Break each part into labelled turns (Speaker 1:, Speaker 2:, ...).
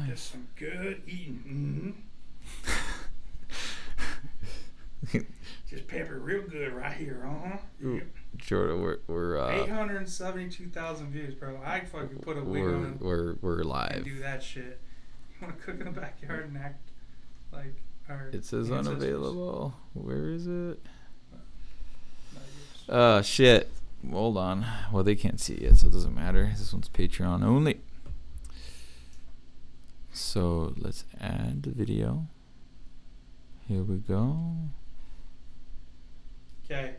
Speaker 1: Just some good eating. Just pepper real good right here, Yep.
Speaker 2: Jordan, we're
Speaker 1: 872,000 views, bro. I fucking put a wig on.
Speaker 2: We're live.
Speaker 1: And do that shit. You want to cook in the backyard and act like our
Speaker 2: It says
Speaker 1: ancestors.
Speaker 2: unavailable. Where is it? Shit. Hold on. Well, they can't see it yet, so it doesn't matter. This one's Patreon only. So let's add the video. Here we go.
Speaker 1: Okay.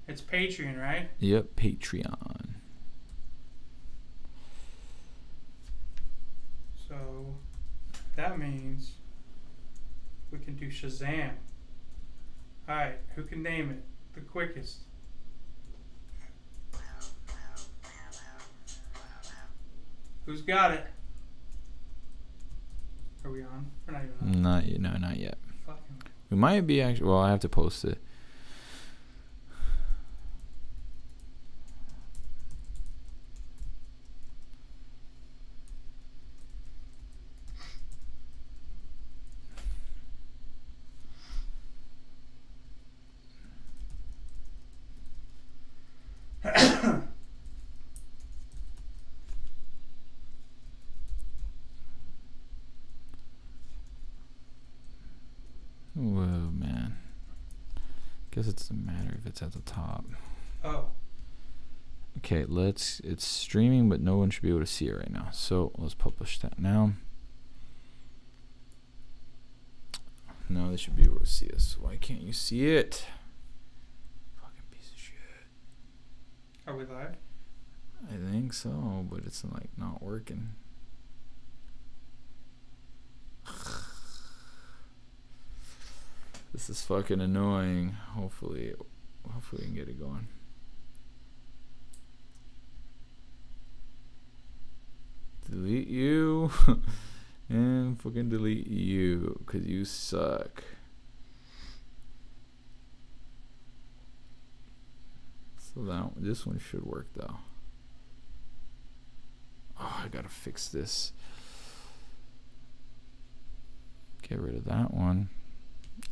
Speaker 1: It's Patreon, right?
Speaker 2: Yep, Patreon.
Speaker 1: So that means we can do Shazam. Alright, who can name it the quickest? Who's got it? Are we on? We're not even on.
Speaker 2: Not yet.
Speaker 1: Fucking.
Speaker 2: We might be actually. Well, I have to post it. Whoa, man. Guess it doesn't matter if it's at the top.
Speaker 1: Oh.
Speaker 2: Okay, it's streaming, but no one should be able to see it right now. So let's publish that now. Now they should be able to see us. Why can't you see it? Fucking piece of shit.
Speaker 1: Are we live?
Speaker 2: I think so, but it's like not working. This is fucking annoying. Hopefully we can get it going. Delete you and fucking delete you because you suck. So this one should work though. Oh, I gotta fix this. Get rid of that one.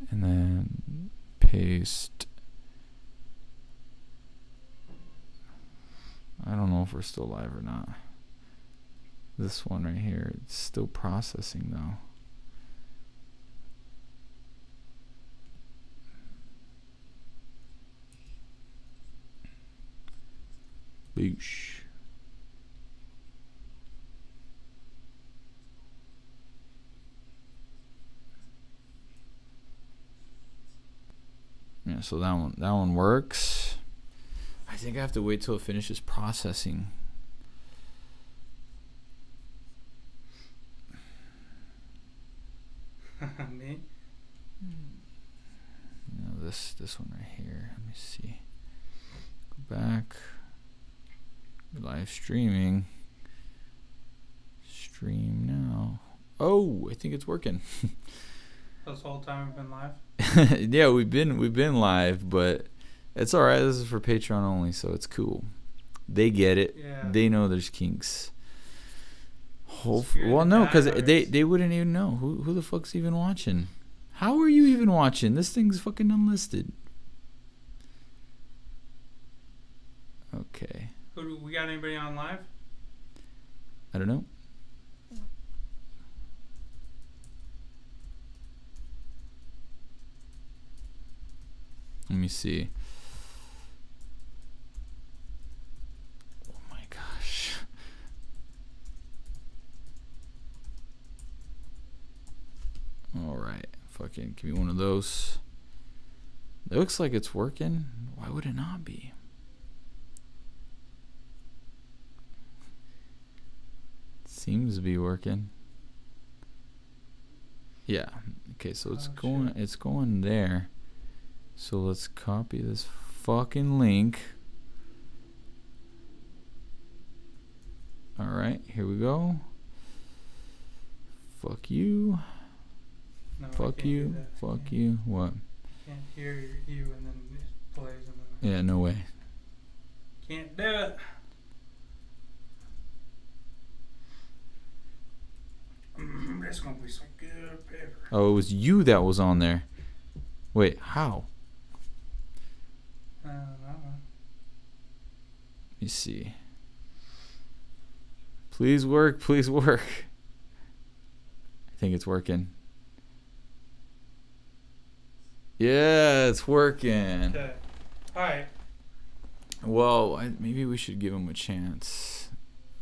Speaker 2: And then paste. I don't know if we're still live or not. This one right here, it's still processing though. Boosh. Yeah, so that one works. I think I have to wait till it finishes processing.
Speaker 1: Me?
Speaker 2: No, this one right here. Let me see. Go back. Live streaming. Stream now. Oh, I think it's working.
Speaker 1: This whole time we've been live?
Speaker 2: Yeah, we've been live, but it's alright. This is for Patreon only, so it's cool. They get it.
Speaker 1: Yeah.
Speaker 2: They know there's kinks. Well, no, because they wouldn't even know. Who the fuck's even watching? How are you even watching? This thing's fucking unlisted. Okay.
Speaker 1: We got anybody on live?
Speaker 2: I don't know. Let me see. Oh my gosh. All right. Fucking give me one of those. It looks like it's working. Why would it not be? Seems to be working. Yeah. Okay, so it's going there. So let's copy this fucking link. All right, here we go. Fuck you.
Speaker 1: No,
Speaker 2: Fuck you. Fuck you. What?
Speaker 1: Can't hear you and then it plays and then.
Speaker 2: Yeah, no way.
Speaker 1: Can't do it. There's gonna be some good paper.
Speaker 2: Oh, it was you that was on there. Wait, how?
Speaker 1: I don't know.
Speaker 2: Let me see. Please work, please work. I think it's working. Yeah, it's working.
Speaker 1: Okay. All right.
Speaker 2: Well, maybe we should give him a chance.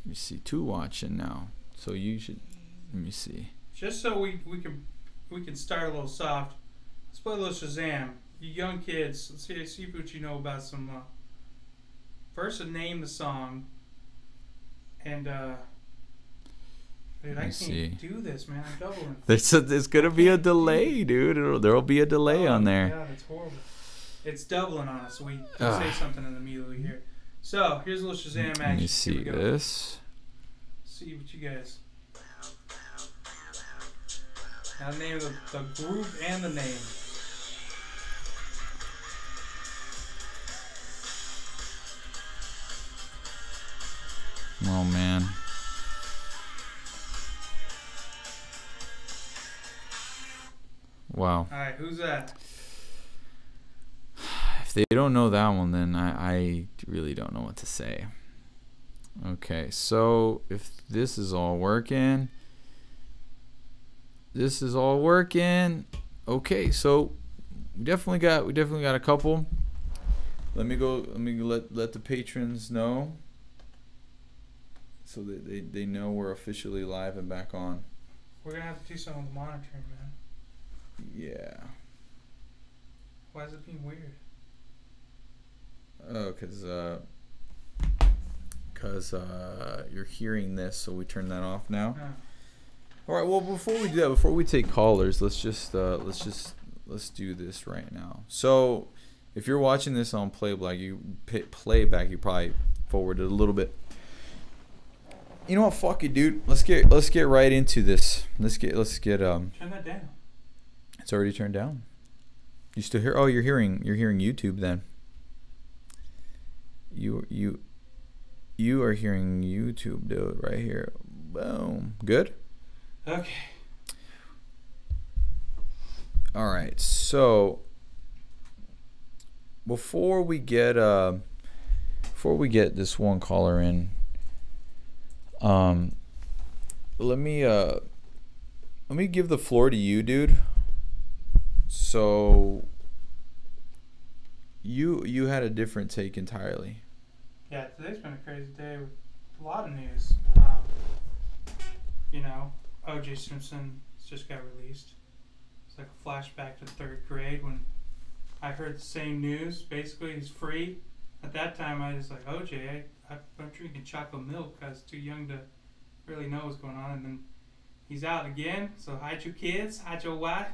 Speaker 2: Let me see. 2 watching now. So you should. Let me see.
Speaker 1: Just so we can start a little soft. Let's play a little Shazam. You young kids, let's see what you know about some. First, name the song. And dude, I can't do this, man. I'm doubling.
Speaker 2: There's gonna be a delay, dude. There'll be a delay on there.
Speaker 1: Yeah, that's horrible. It's doubling on us. So we say something in the middle here. So here's a little Shazam action.
Speaker 2: Let me see this.
Speaker 1: See what you guys. Now the name of the group and the name.
Speaker 2: Oh man. Wow.
Speaker 1: Alright, who's that?
Speaker 2: If they don't know that one, then I really don't know what to say. Okay, so if this is all working. Okay, so we definitely got a couple. Let me let the patrons know. So that they know we're officially live and back on.
Speaker 1: We're gonna have to do something with the monitoring, man.
Speaker 2: Yeah.
Speaker 1: Why is it being weird?
Speaker 2: Oh, cause you're hearing this, so we turn that off now.
Speaker 1: Oh.
Speaker 2: All right. Well, before we do that, before we take callers, let's do this right now. So, if you're watching this on playback, you probably forward it a little bit. You know what? Fuck it, dude. Let's get right into this. Let's get
Speaker 1: Turn that down.
Speaker 2: It's already turned down. You still hear? Oh, you're hearing YouTube then. You are hearing YouTube, dude, right here. Boom. Good?
Speaker 1: Okay.
Speaker 2: All right. So before we get this one caller in, let me give the floor to you, dude. So you had a different take entirely.
Speaker 1: Yeah, today's been a crazy day with a lot of news. O.J. Simpson just got released. It's like a flashback to 3rd grade when I heard the same news. Basically, he's free. At that time, I was like, O.J., I'm drinking chocolate milk. I was too young to really know what's going on. And then he's out again. So hide your kids, hide your wife.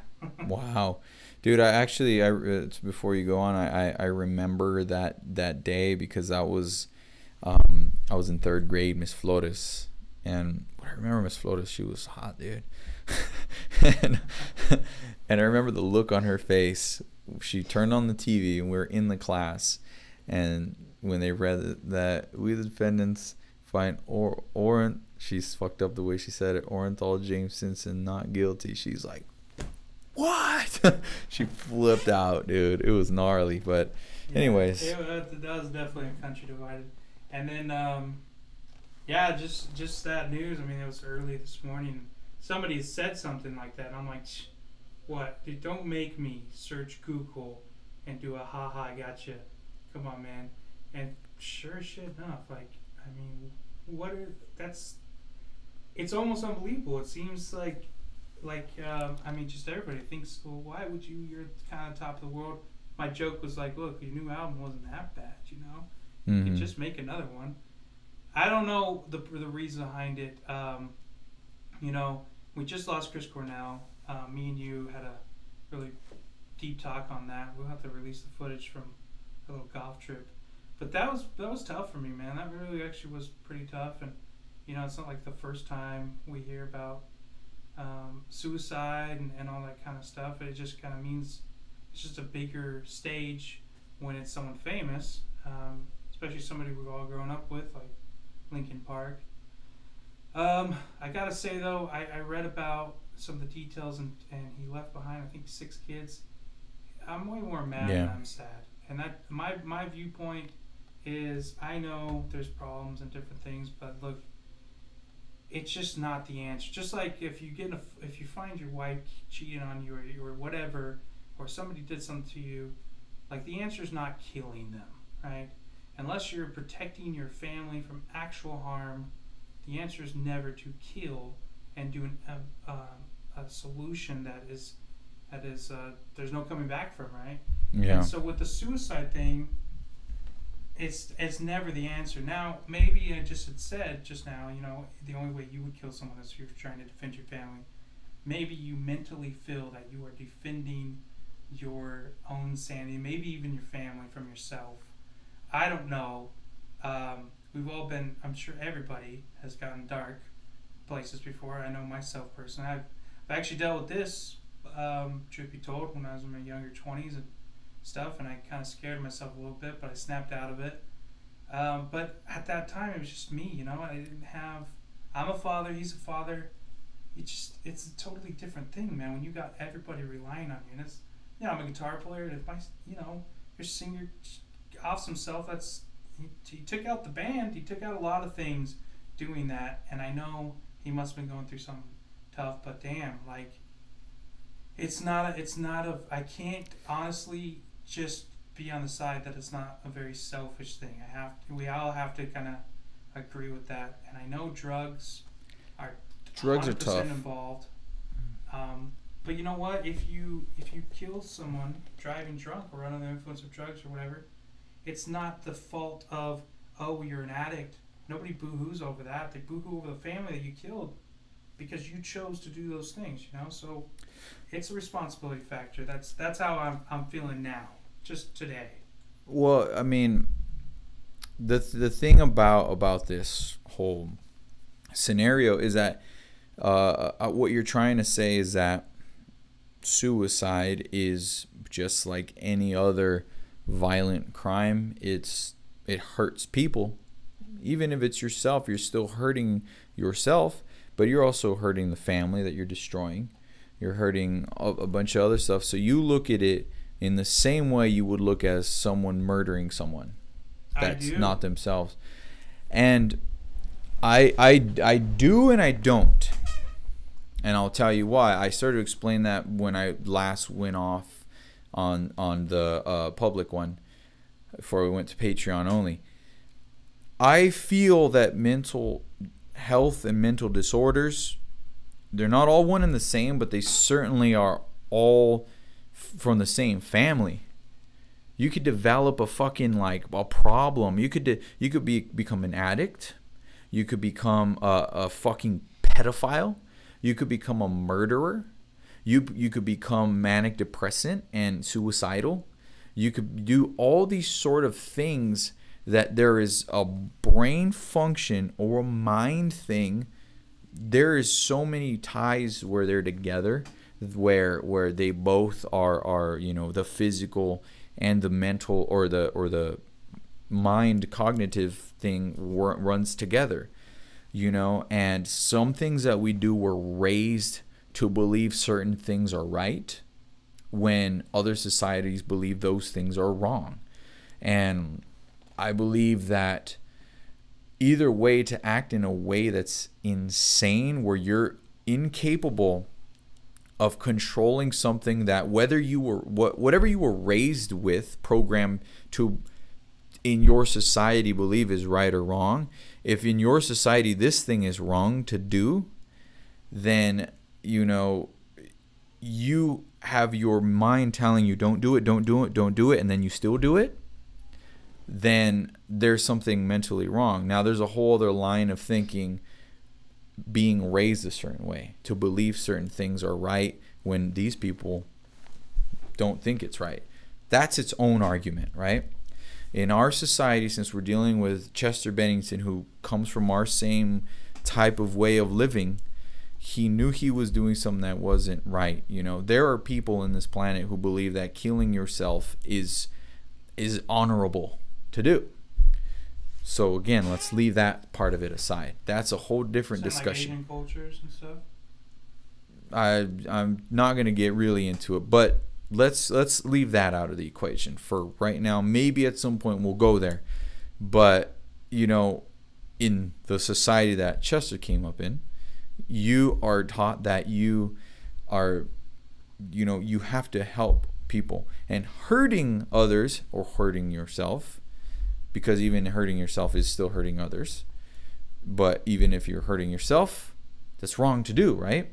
Speaker 2: Wow, dude! It's before you go on, I remember that day because I was in 3rd grade, Miss Flores, and I remember Miss Flores. She was hot, dude, and I remember the look on her face. She turned on the TV, and we were in the class, and when they read that we the defendants find Orenthal, she's fucked up the way she said it. Orenthal James Simpson not guilty. She's like, what? She flipped out, dude. It was gnarly, but anyways.
Speaker 1: That was definitely a country divided. And then, just that news. I mean, it was early this morning. Somebody said something like that, and I'm like, what? Dude, don't make me search Google and do a ha-ha, I gotcha. Come on, man. And sure as shit enough, it's almost unbelievable. It seems like just everybody thinks, well, why would you're kind of top of the world. My joke was like, look, your new album wasn't that bad,
Speaker 2: Mm-hmm.
Speaker 1: You could just make another one. I don't know the reason behind it. We just lost Chris Cornell. Me and you had a really deep talk on that. We'll have to release the footage from a little golf trip. But that was tough for me, man. That really actually was pretty tough. And, it's not like the first time we hear about suicide and all that kind of stuff. It just kind of means it's just a bigger stage when it's someone famous, especially somebody we've all grown up with, like Linkin Park. I gotta say though, I read about some of the details, and he left behind, I think, 6 kids. I'm way more mad
Speaker 2: Yeah.
Speaker 1: than I'm sad. And that my viewpoint is, I know there's problems and different things, but look, it's just not the answer. Just like if you find your wife cheating on you, or whatever, or somebody did something to you, like, the answer is not killing them, right? Unless you're protecting your family from actual harm, the answer is never to kill and do a solution that is there's no coming back from, right?
Speaker 2: Yeah.
Speaker 1: And so with the suicide thing, it's never the answer. Now, maybe I just had said just now, the only way you would kill someone is if you're trying to defend your family. Maybe you mentally feel that you are defending your own sanity, maybe even your family, from yourself. I don't know. We've all been, I'm sure everybody has gotten dark places before. I know myself personally. I've actually dealt with this, truth be told, when I was in my younger 20s and stuff, and I kind of scared myself a little bit, but I snapped out of it. But at that time, it was just me, I didn't have, I'm a father, he's a father. It's a totally different thing, man, when you got everybody relying on you. And it's, I'm a guitar player, and if your singer offs himself, he took out the band, he took out a lot of things doing that, and I know he must have been going through something tough, but damn, like, I can't honestly just be on the side that it's not a very selfish thing. We all have to kind of agree with that, and I know drugs are
Speaker 2: tough
Speaker 1: involved. But you know what? If you kill someone driving drunk or under the influence of drugs or whatever, it's not the fault of, oh, you're an addict. Nobody boo-hoos over that. They boo-hoo over the family that you killed because you chose to do those things. So it's a responsibility factor. That's how I'm feeling now, just today.
Speaker 2: Well, I mean, the thing about this whole scenario is that what you're trying to say is that suicide is just like any other violent crime. It hurts people. Even if it's yourself, you're still hurting yourself, but you're also hurting the family that you're destroying. You're hurting a bunch of other stuff. So you look at it in the same way you would look at someone murdering someone that's not themselves. And I do and I don't. And I'll tell you why. I started to explain that when I last went off on the public one before we went to Patreon only. I feel that mental health and mental disorders, they're not all one and the same, but they certainly are all from the same family. You could develop a fucking a problem. You could become an addict. You could become a fucking pedophile. You could become a murderer. You could become manic depressant and suicidal. You could do all these sort of things that there is a brain function or a mind thing. There is so many ties where they're together, where they both are the physical and the mental or the mind cognitive thing runs together, and some things that we do, we're raised to believe certain things are right when other societies believe those things are wrong. And I believe that either way, to act in a way that's insane, where you're incapable of controlling something that whatever you were raised with, programmed to in your society believe is right or wrong. If in your society this thing is wrong to do, then you have your mind telling you don't do it, and then you still do it, then there's something mentally wrong. Now, there's a whole other line of thinking, being raised a certain way, to believe certain things are right when these people don't think it's right. That's its own argument, right? In our society, since we're dealing with Chester Bennington, who comes from our same type of way of living, he knew he was doing something that wasn't right. There are people in this planet who believe that killing yourself is honorable to do. So again, let's leave that part of it aside. That's a whole different discussion.
Speaker 1: Like Asian cultures and stuff.
Speaker 2: I'm not gonna get really into it, but let's leave that out of the equation for right now. Maybe at some point we'll go there, but you know, in the society that Chester came up in, you are taught that you are, you know, you have to help people, and hurting others or hurting yourself, because even hurting yourself is still hurting others. But even if you're hurting yourself, that's wrong to do, right?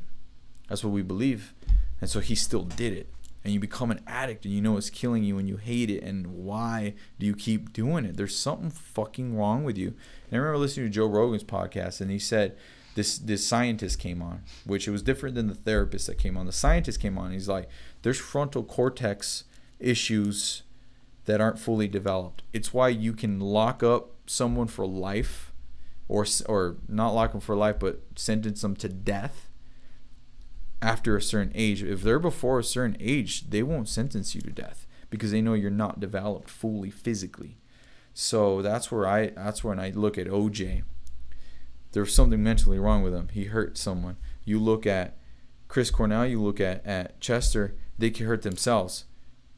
Speaker 2: That's what we believe. And so he still did it. And you become an addict, and you know it's killing you, and you hate it. And why do you keep doing it? There's something fucking wrong with you. And I remember listening to Joe Rogan's podcast, and he said this scientist came on, which it was different than the therapist that came on. The scientist came on. And he's like, there's frontal cortex issues that aren't fully developed. It's why you can lock up someone for life, or not lock them for life, but sentence them to death after a certain age. If they're before a certain age, they won't sentence you to death because they know you're not developed fully physically. So that's when I look at OJ. There's something mentally wrong with him. He hurt someone. You look at Chris Cornell, you look at Chester, they can hurt themselves.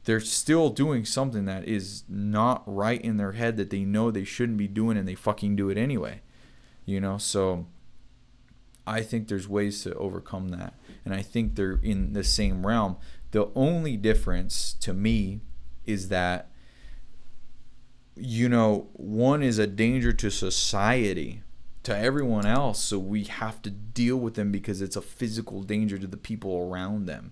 Speaker 2: They're still doing something that is not right in their head that they know they shouldn't be doing, and they fucking do it anyway. You know, so I think there's ways to overcome that. And I think they're in the same realm. The only difference to me is that, you know, one is a danger to society, to everyone else. So we have to deal with them because it's a physical danger to the people around them.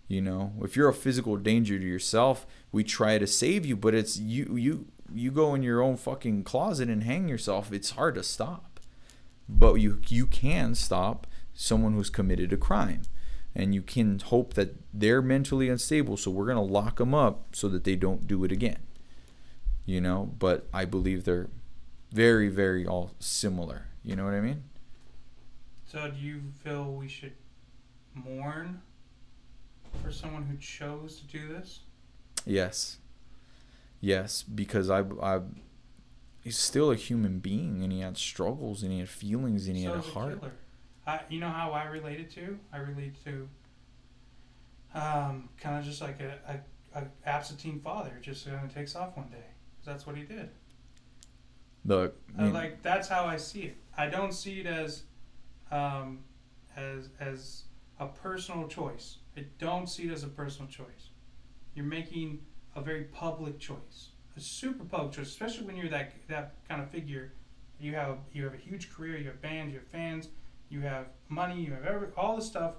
Speaker 2: You know, if you're a physical danger to yourself, we try to save you, but it's you go in your own fucking closet and hang yourself. It's hard to stop. But you can stop someone who's committed a crime, and you can hope that they're mentally unstable, so we're going to lock them up so that they don't do it again. You know, but I believe they're very, very all similar. You know what I mean?
Speaker 1: So do you feel we should mourn for someone who chose to do this?
Speaker 2: Yes, because he's still a human being, and he had struggles, and he had feelings, and he had a heart.
Speaker 1: Killer. You know how I related to? I relate to kind of just like a absentee father just takes off one day. That's what he did. Like, that's how I see it. I don't see it as a personal choice. I don't see it as a personal choice. You're making a very public choice. A super public choice, especially when you're that kind of figure. You have a huge career, you have bands, you have fans, you have money, you have all this stuff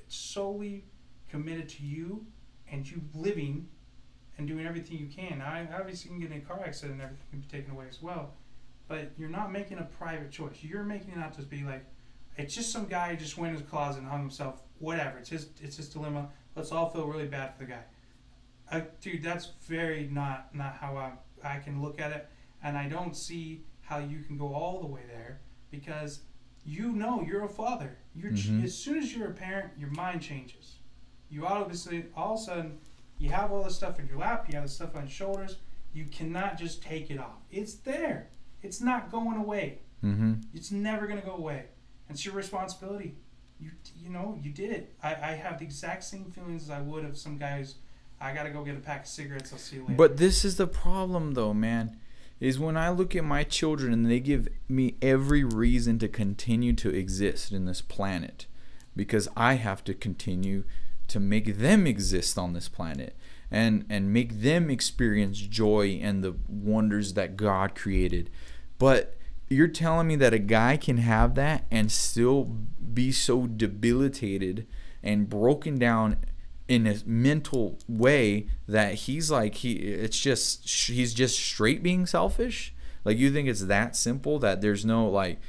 Speaker 1: solely committed to you, and you living and doing everything you can. Now, obviously, you can get in a car accident and everything can be taken away as well, but you're not making a private choice. You're making it out to be like, it's just some guy who just went in his closet and hung himself. Whatever. It's his dilemma. Let's all feel really bad for the guy. Dude, that's very not how I can look at it, and I don't see how you can go all the way there, because you know you're a father. As soon as you're a parent, your mind changes. You obviously, all of a sudden, you have all this stuff in your lap, you have this stuff on your shoulders. You cannot just take it off. It's there. It's not going away. It's never going to go away. It's your responsibility. You know, you did it. I have the exact same feelings as I would of some guys. I gotta go get a pack of cigarettes. I'll see you later.
Speaker 2: But this is the problem, though, man. Is when I look at my children and they give me every reason to continue to exist in this planet, because I have to continue to make them exist on this planet and make them experience joy and the wonders that God created. But you're telling me that a guy can have that and still be so debilitated and broken down in a mental way that he's just straight being selfish? Like, you think it's that simple, that there's no like,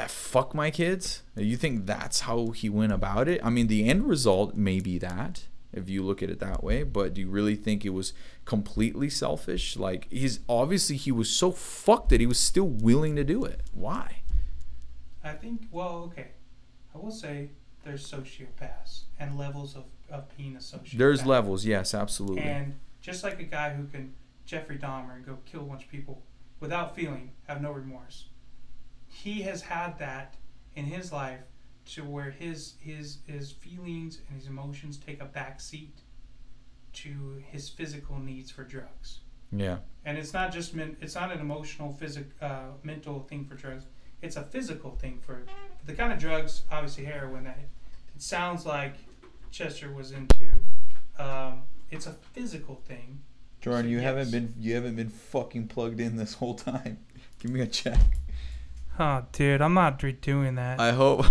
Speaker 2: fuck my kids? You think that's how he went about it? I mean, the end result may be that, if you look at it that way, but do you really think it was completely selfish? Like, he was so fucked that he was still willing to do it. Why?
Speaker 1: I think, well, okay, I will say there's sociopaths and levels of being a sociopath.
Speaker 2: There's levels, yes, absolutely.
Speaker 1: And just like a guy who can Jeffrey Dahmer and go kill a bunch of people without feeling, have no remorse. He has had that in his life to where his feelings and his emotions take a back seat to his physical needs for drugs.
Speaker 2: Yeah.
Speaker 1: And it's not just it's not an emotional, mental thing for drugs. It's a physical thing for the kind of drugs, obviously heroin, that it sounds like Chester was into. It's a physical thing.
Speaker 2: Jordan,
Speaker 1: So,
Speaker 2: you
Speaker 1: yes.
Speaker 2: haven't been fucking plugged in this whole time. Give me a check.
Speaker 1: Oh, dude, I'm not redoing that.
Speaker 2: I hope.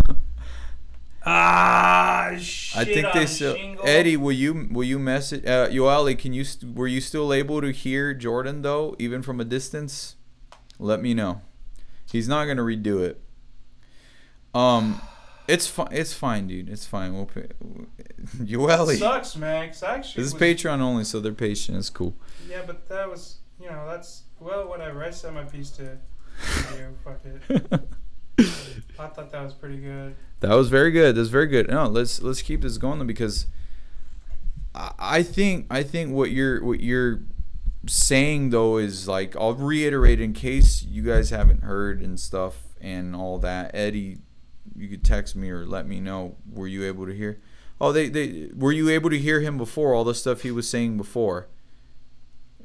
Speaker 1: Shit!
Speaker 2: I think they still.
Speaker 1: Shingle.
Speaker 2: Eddie, will you message? Yoali, were you still able to hear Jordan though, even from a distance? Let me know. He's not gonna redo it. It's fine. It's fine, dude. It's fine. We'll pay. Yoali.
Speaker 1: Sucks, man. 'Cause actually,
Speaker 2: This is Patreon only, so they're patient. It's cool.
Speaker 1: Yeah, but that was, that's whatever. I said my piece to you. Fuck it. I thought that was pretty good.
Speaker 2: That was very good. That's very good. No, let's keep this going though, because I think what you're saying though is like, I'll reiterate in case you guys haven't heard and stuff and all that. Eddie, you could text me or let me know. Were you able to hear? Oh, they were you able to hear him before, all the stuff he was saying before?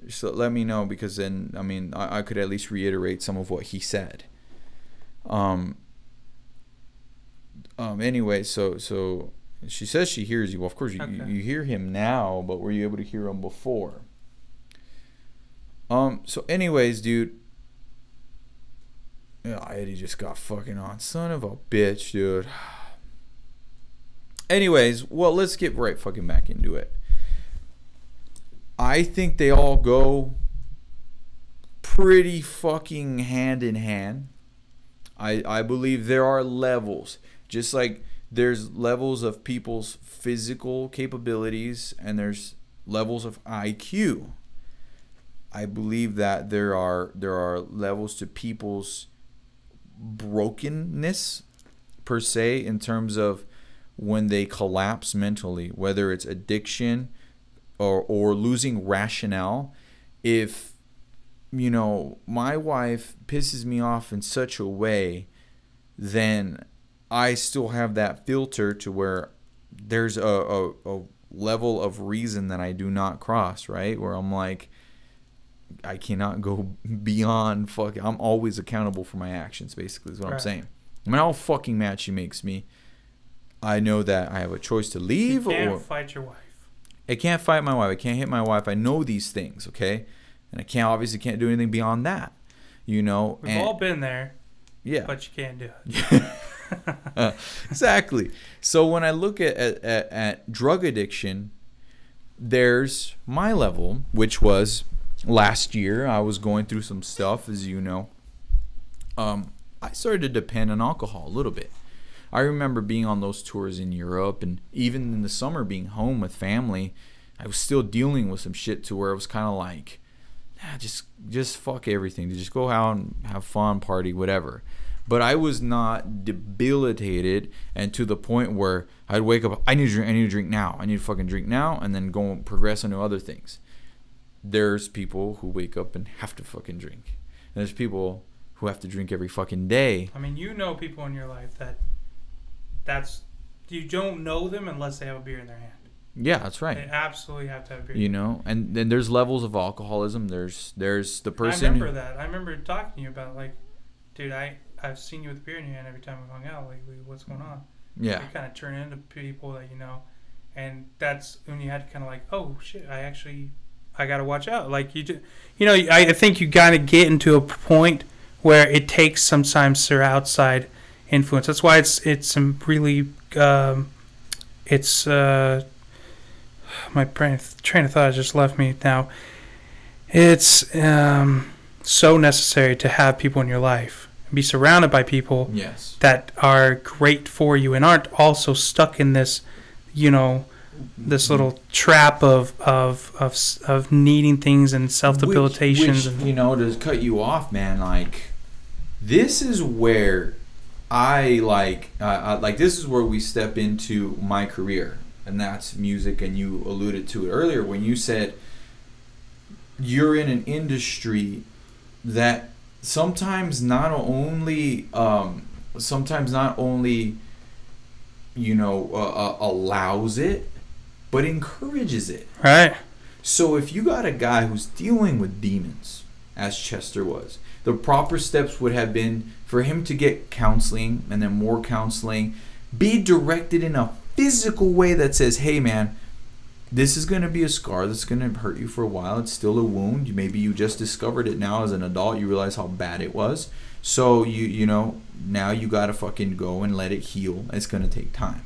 Speaker 2: So let me know, because then I could at least reiterate some of what he said. Anyway, so she says she hears you. Well, of course you hear him now, but were you able to hear him before? So anyways, dude. Yeah, Eddie just got fucking on. Son of a bitch, dude. Anyways, well, let's get right fucking back into it. I think they all go pretty fucking hand in hand. I believe there are levels. Just like there's levels of people's physical capabilities and there's levels of IQ. I believe that there are levels to people's brokenness per se, in terms of when they collapse mentally, whether it's addiction or losing rationale. If my wife pisses me off in such a way, then I still have that filter to where there's a level of reason that I do not cross, right? Where I'm like, I cannot go beyond fucking. I'm always accountable for my actions, basically, is what I'm saying. No matter how fucking mad she makes me, I know that I have a choice to leave.
Speaker 1: You can't fight your wife.
Speaker 2: I can't fight my wife. I can't hit my wife. I know these things, okay? And I obviously can't do anything beyond that,
Speaker 1: We've all been there.
Speaker 2: Yeah.
Speaker 1: But you can't do it.
Speaker 2: Exactly. So when I look at drug addiction, there's my level, which was last year. I was going through some stuff, as you know. I started to depend on alcohol a little bit. I remember being on those tours in Europe, and even in the summer being home with family, I was still dealing with some shit to where it was kind of like, just fuck everything. Just go out and have fun, party, whatever. But I was not debilitated, and to the point where I'd wake up, I need to drink now. I need to fucking drink now, and then go and progress into other things. There's people who wake up and have to fucking drink. And there's people who have to drink every fucking day.
Speaker 1: I mean, people in your life you don't know them unless they have a beer in their hand.
Speaker 2: Yeah, that's right.
Speaker 1: They absolutely have to have a beer.
Speaker 2: And then there's levels of alcoholism. There's the person.
Speaker 1: I remember that. I remember talking to you about, like, dude, I've seen you with a beer in your hand every time we hung out lately. What's going on?
Speaker 2: Yeah.
Speaker 1: You kind of turn into people that and that's when you had to kind of like, oh shit, I got to watch out. Like I think you got to get into a point where it takes sometimes their outside influence. That's why it's some really my train of thought has just left me now. It's so necessary to have people in your life, be surrounded by people that are great for you and aren't also stuck in this, this little trap of needing things and self-debilitation.
Speaker 2: Which, to cut you off, man, like, this is where I this is where we step into my career, and that's music. And you alluded to it earlier when you said you're in an industry that sometimes not only allows it, but encourages it.
Speaker 1: Right.
Speaker 2: So if you got a guy who's dealing with demons, as Chester was, the proper steps would have been for him to get counseling and then more counseling, be directed in a physical way that says, hey man, this is going to be a scar that's going to hurt you for a while. It's still a wound. Maybe you just discovered it now as an adult. You realize how bad it was. So now you got to fucking go and let it heal. It's going to take time.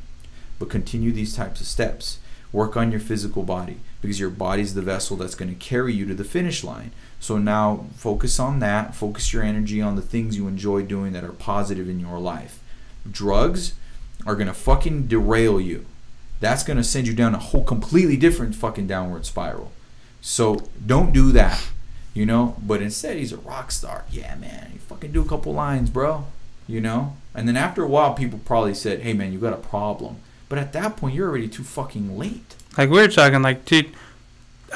Speaker 2: But continue these types of steps. Work on your physical body, because your body's the vessel that's going to carry you to the finish line. So now focus on that. Focus your energy on the things you enjoy doing that are positive in your life. Drugs are going to fucking derail you. That's going to send you down a whole completely different fucking downward spiral. So don't do that, But instead, he's a rock star. Yeah, man. You fucking do a couple lines, bro. And then after a while, people probably said, hey, man, you got a problem. But at that point, you're already too fucking late.
Speaker 1: Like we were talking, like, dude,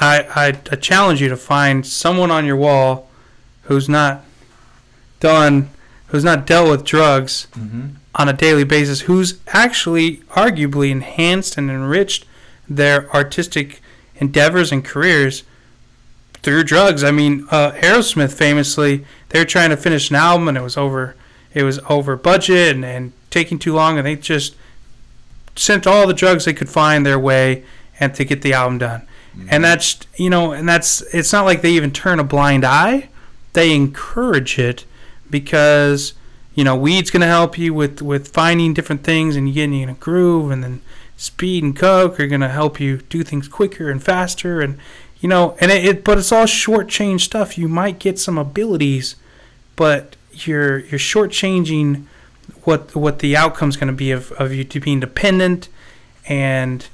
Speaker 1: I challenge you to find someone on your wall who's not dealt with drugs on a daily basis, who's actually arguably enhanced and enriched their artistic endeavors and careers through drugs. I mean, Aerosmith famously, they were trying to finish an album and it was over budget and taking too long, and they just sent all the drugs they could find their way and to get the album done. And that's, it's not like they even turn a blind eye. They encourage it because, weed's going to help you with finding different things and getting in a groove, and then speed and coke are going to help you do things quicker and faster. And, but it's all short-change stuff. You might get some abilities, but you're short-changing what the outcome's going to be of you to being dependent and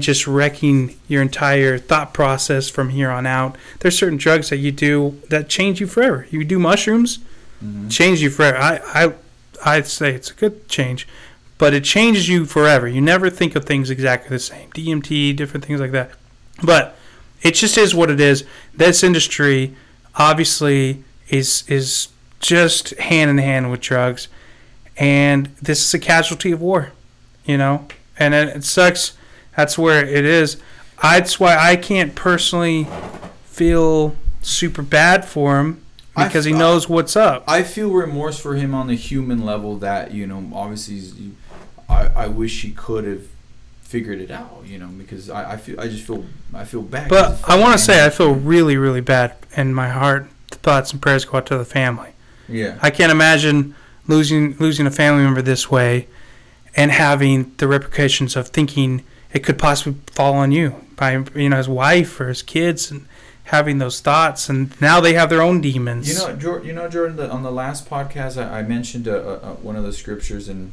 Speaker 1: just wrecking your entire thought process from here on out. There's certain drugs that you do that change you forever. You do mushrooms, change you forever. I'd say it's a good change, but it changes you forever. You never think of things exactly the same. DMT, different things like that. But it just is what it is. This industry obviously is just hand in hand with drugs. And this is a casualty of war, and it sucks. That's where it is. That's why I can't personally feel super bad for him, because he knows what's up.
Speaker 2: I feel remorse for him on the human level that, obviously I wish he could have figured it out, because I feel bad.
Speaker 1: But I want to say I feel really, really bad, and my heart, thoughts, and prayers go out to the family.
Speaker 2: Yeah.
Speaker 1: I can't imagine losing a family member this way and having the repercussions of thinking it could possibly fall on you by his wife or his kids, and having those thoughts, and now they have their own demons.
Speaker 2: Jordan, on the last podcast I mentioned one of the scriptures, and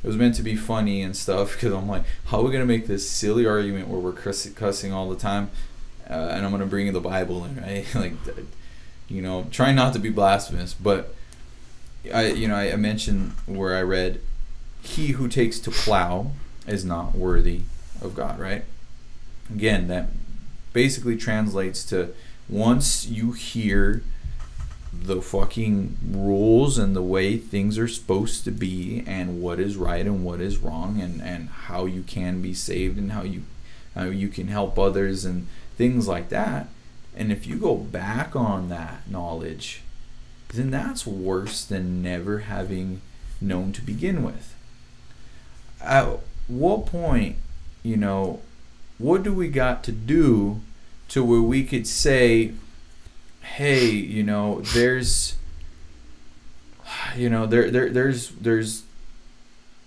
Speaker 2: it was meant to be funny and stuff, because I'm like, how are we going to make this silly argument where we're cussing all the time, and I'm going to bring the Bible in, right? Like, trying not to be blasphemous, but I mentioned where I read, he who takes to plow is not worthy of God, right? Again, that basically translates to, once you hear the fucking rules and the way things are supposed to be, and what is right and what is wrong, and how you can be saved, and how you can help others and things like that, and if you go back on that knowledge, then that's worse than never having known to begin with. At what point, what do we got to do to where we could say, hey, there's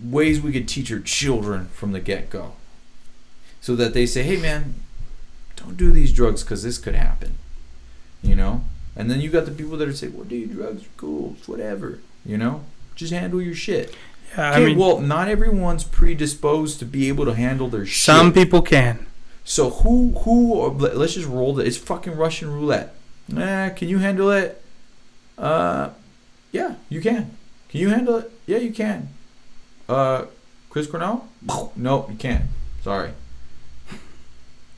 Speaker 2: ways we could teach our children from the get-go, so that they say, hey man, don't do these drugs because this could happen, And then you got the people that are saying, well, dude, drugs are cool, it's whatever, just handle your shit.
Speaker 1: Yeah,
Speaker 2: okay, well, not everyone's predisposed to be able to handle their shit.
Speaker 1: Some people can.
Speaker 2: So let's just roll it's fucking Russian roulette. Can you handle it? Yeah, you can. Can you handle it? Yeah, you can. Chris Cornell? No, you can't. Sorry.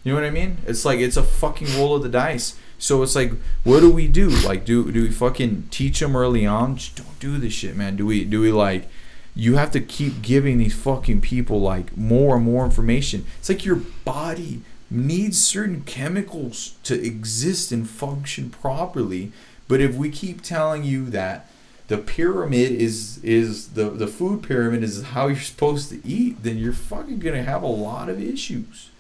Speaker 2: You know what I mean? It's like, it's a fucking roll of the dice. So it's like, what do we do? Like, do we fucking teach them early on? Just don't do this shit, man. Do we like, you have to keep giving these fucking people like more and more information. It's like your body needs certain chemicals to exist and function properly. But if we keep telling you that the pyramid is the food pyramid is how you're supposed to eat, then you're fucking gonna have a lot of issues,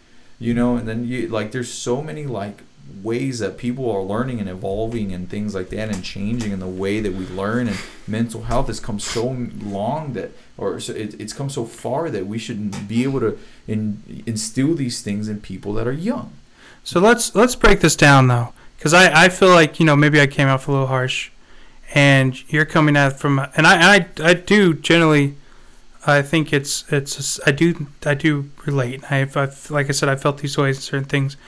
Speaker 2: and then you like there's so many like ways that people are learning and evolving and things like that and changing in the way that we learn, and mental health has come so long that it's come so far that we should be able to instill these things in people that are young.
Speaker 1: So let's break this down though, because I feel like maybe I came off a little harsh, and you're coming at it from, and I do generally, I think I do relate. I've like I said, I felt these ways in certain things.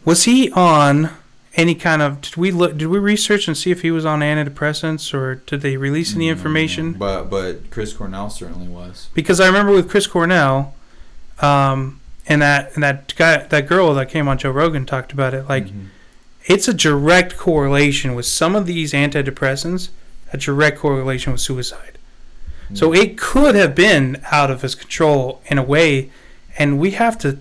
Speaker 1: Was he on any kind of? Did we research and see if he was on antidepressants, or did they release any information?
Speaker 2: But Chris Cornell certainly was.
Speaker 1: Because I remember with Chris Cornell, and that girl that came on Joe Rogan talked about it. Like, it's a direct correlation with some of these antidepressants. A direct correlation with suicide. So it could have been out of his control in a way, and we have to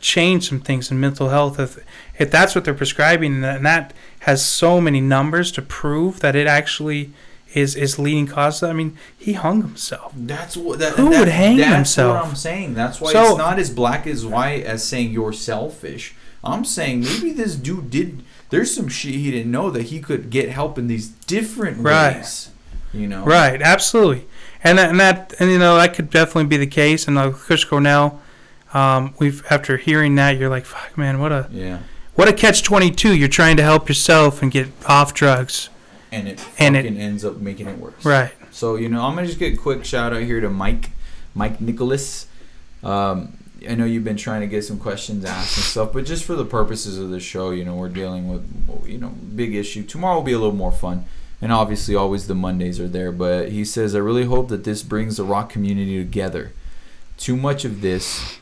Speaker 1: change some things in mental health if that's what they're prescribing, and that has so many numbers to prove that it actually is leading causes. I mean, he hung himself.
Speaker 2: Who would
Speaker 1: hang himself?
Speaker 2: That's what I'm saying. That's why it's not as black as white as saying you're selfish. I'm saying maybe this dude did. There's some shit he didn't know that he could get help in these different ways.
Speaker 1: Right, absolutely, and that could definitely be the case. And Chris Cornell, after hearing that, you're like, fuck, man, what a catch-22. You're trying to help yourself and get off drugs,
Speaker 2: and it ends up making it worse.
Speaker 1: Right.
Speaker 2: So I'm gonna just get a quick shout out here to Mike Nicholas. I know you've been trying to get some questions asked and stuff, but just for the purposes of the show, we're dealing with big issue. Tomorrow will be a little more fun, and obviously always the Mondays are there. But he says, I really hope that this brings the rock community together. Too much of this.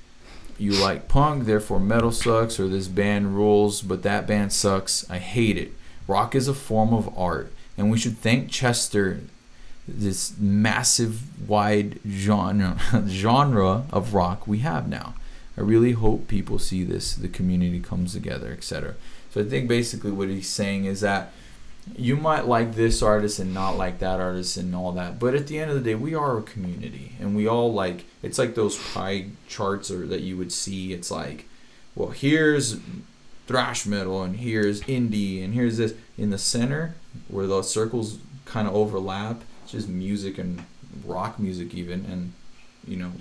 Speaker 2: You like punk, therefore metal sucks, or this band rules, but that band sucks. I hate it. Rock is a form of art, and we should thank Chester, this massive, wide genre of rock we have now. I really hope people see this, the community comes together, etc. So I think basically what he's saying is that you might like this artist and not like that artist and all that, but at the end of the day, we are a community, and we all it's like those pie charts that you would see. It's like, well, here's thrash metal, and here's indie, and here's this. In the center, where those circles kind of overlap, it's just music and rock music even, and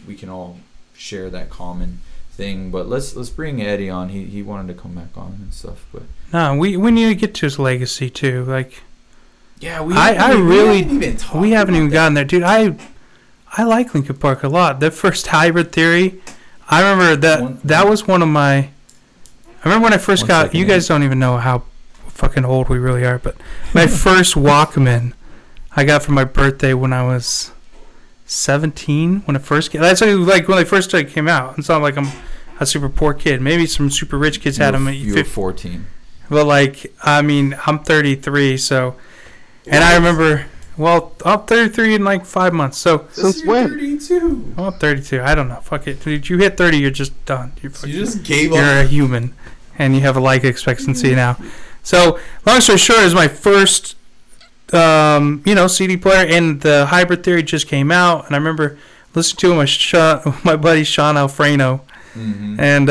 Speaker 2: we can all share that common thing. But let's bring Eddie on. He wanted to come back on and stuff, but
Speaker 1: no, we need to get to his legacy too. Like,
Speaker 2: yeah,
Speaker 1: we haven't even gotten there, dude. I like Linkin Park a lot. The first Hybrid Theory, I remember that was one of my. I remember when I first got. You guys don't even know how fucking old we really are, but my first Walkman I got for my birthday when I was 17. When it first came, that's like when they first came out. It's not like I'm a super poor kid. Maybe some super rich kids had them at
Speaker 2: 14.
Speaker 1: But I'm 33, so, and I remember. Well, I'm 33 in like 5 months. So
Speaker 2: since when? 32.
Speaker 1: I'm 32. I don't know. Fuck it. Did you hit 30? You're just done.
Speaker 2: You just gave up.
Speaker 1: You're a human, and you have a life expectancy now. So long story short, is my first, CD player, and the Hybrid Theory just came out, and I remember listening to it with my buddy Sean Alfredo, and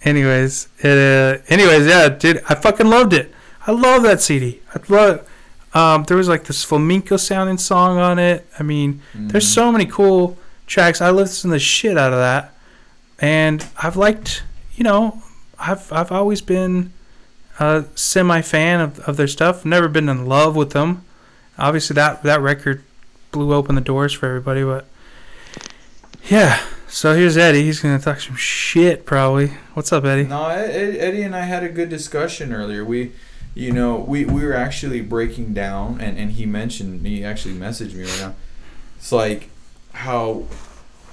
Speaker 1: anyways, yeah, dude, I fucking loved it. I love that CD. I love it. There was like this flamenco sounding song on it. I mean, there's so many cool tracks. I listened to the shit out of that, and I've liked, I've always been a semi-fan of their stuff. Never been in love with them. Obviously, that record blew open the doors for everybody, but yeah. So here's Eddie. He's gonna talk some shit probably. What's up, Eddie?
Speaker 2: No, Eddie and I had a good discussion earlier. We were actually breaking down, and he actually messaged me right now. It's like how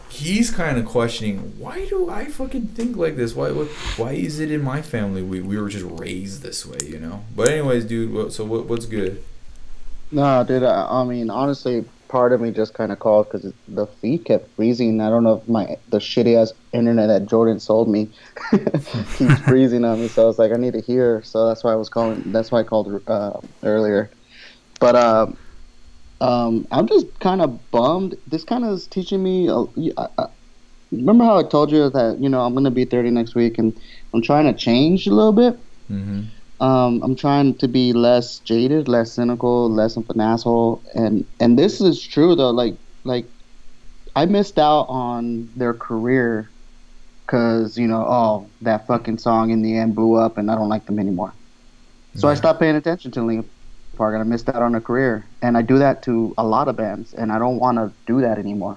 Speaker 2: he's kind of questioning, why do I fucking think like this? Why is it in my family? We were just raised this way, But anyways, dude, what's good?
Speaker 3: No, dude, I mean, honestly, part of me just kind of called because the feed kept freezing. I don't know if the shitty ass internet that Jordan sold me keeps freezing on me. So I was like, I need to hear. So that's why I was calling. That's why I called earlier. But I'm just kind of bummed. This kind of is teaching me. Remember how I told you that I'm gonna be 30 next week, and I'm trying to change a little bit.
Speaker 2: Mm-hmm.
Speaker 3: I'm trying to be less jaded, less cynical, less of an asshole, and this is true though. Like I missed out on their career because that fucking song in the end blew up, and I don't like them anymore. So I stopped paying attention to Linkin Park, and I missed out on their career. And I do that to a lot of bands, and I don't want to do that anymore.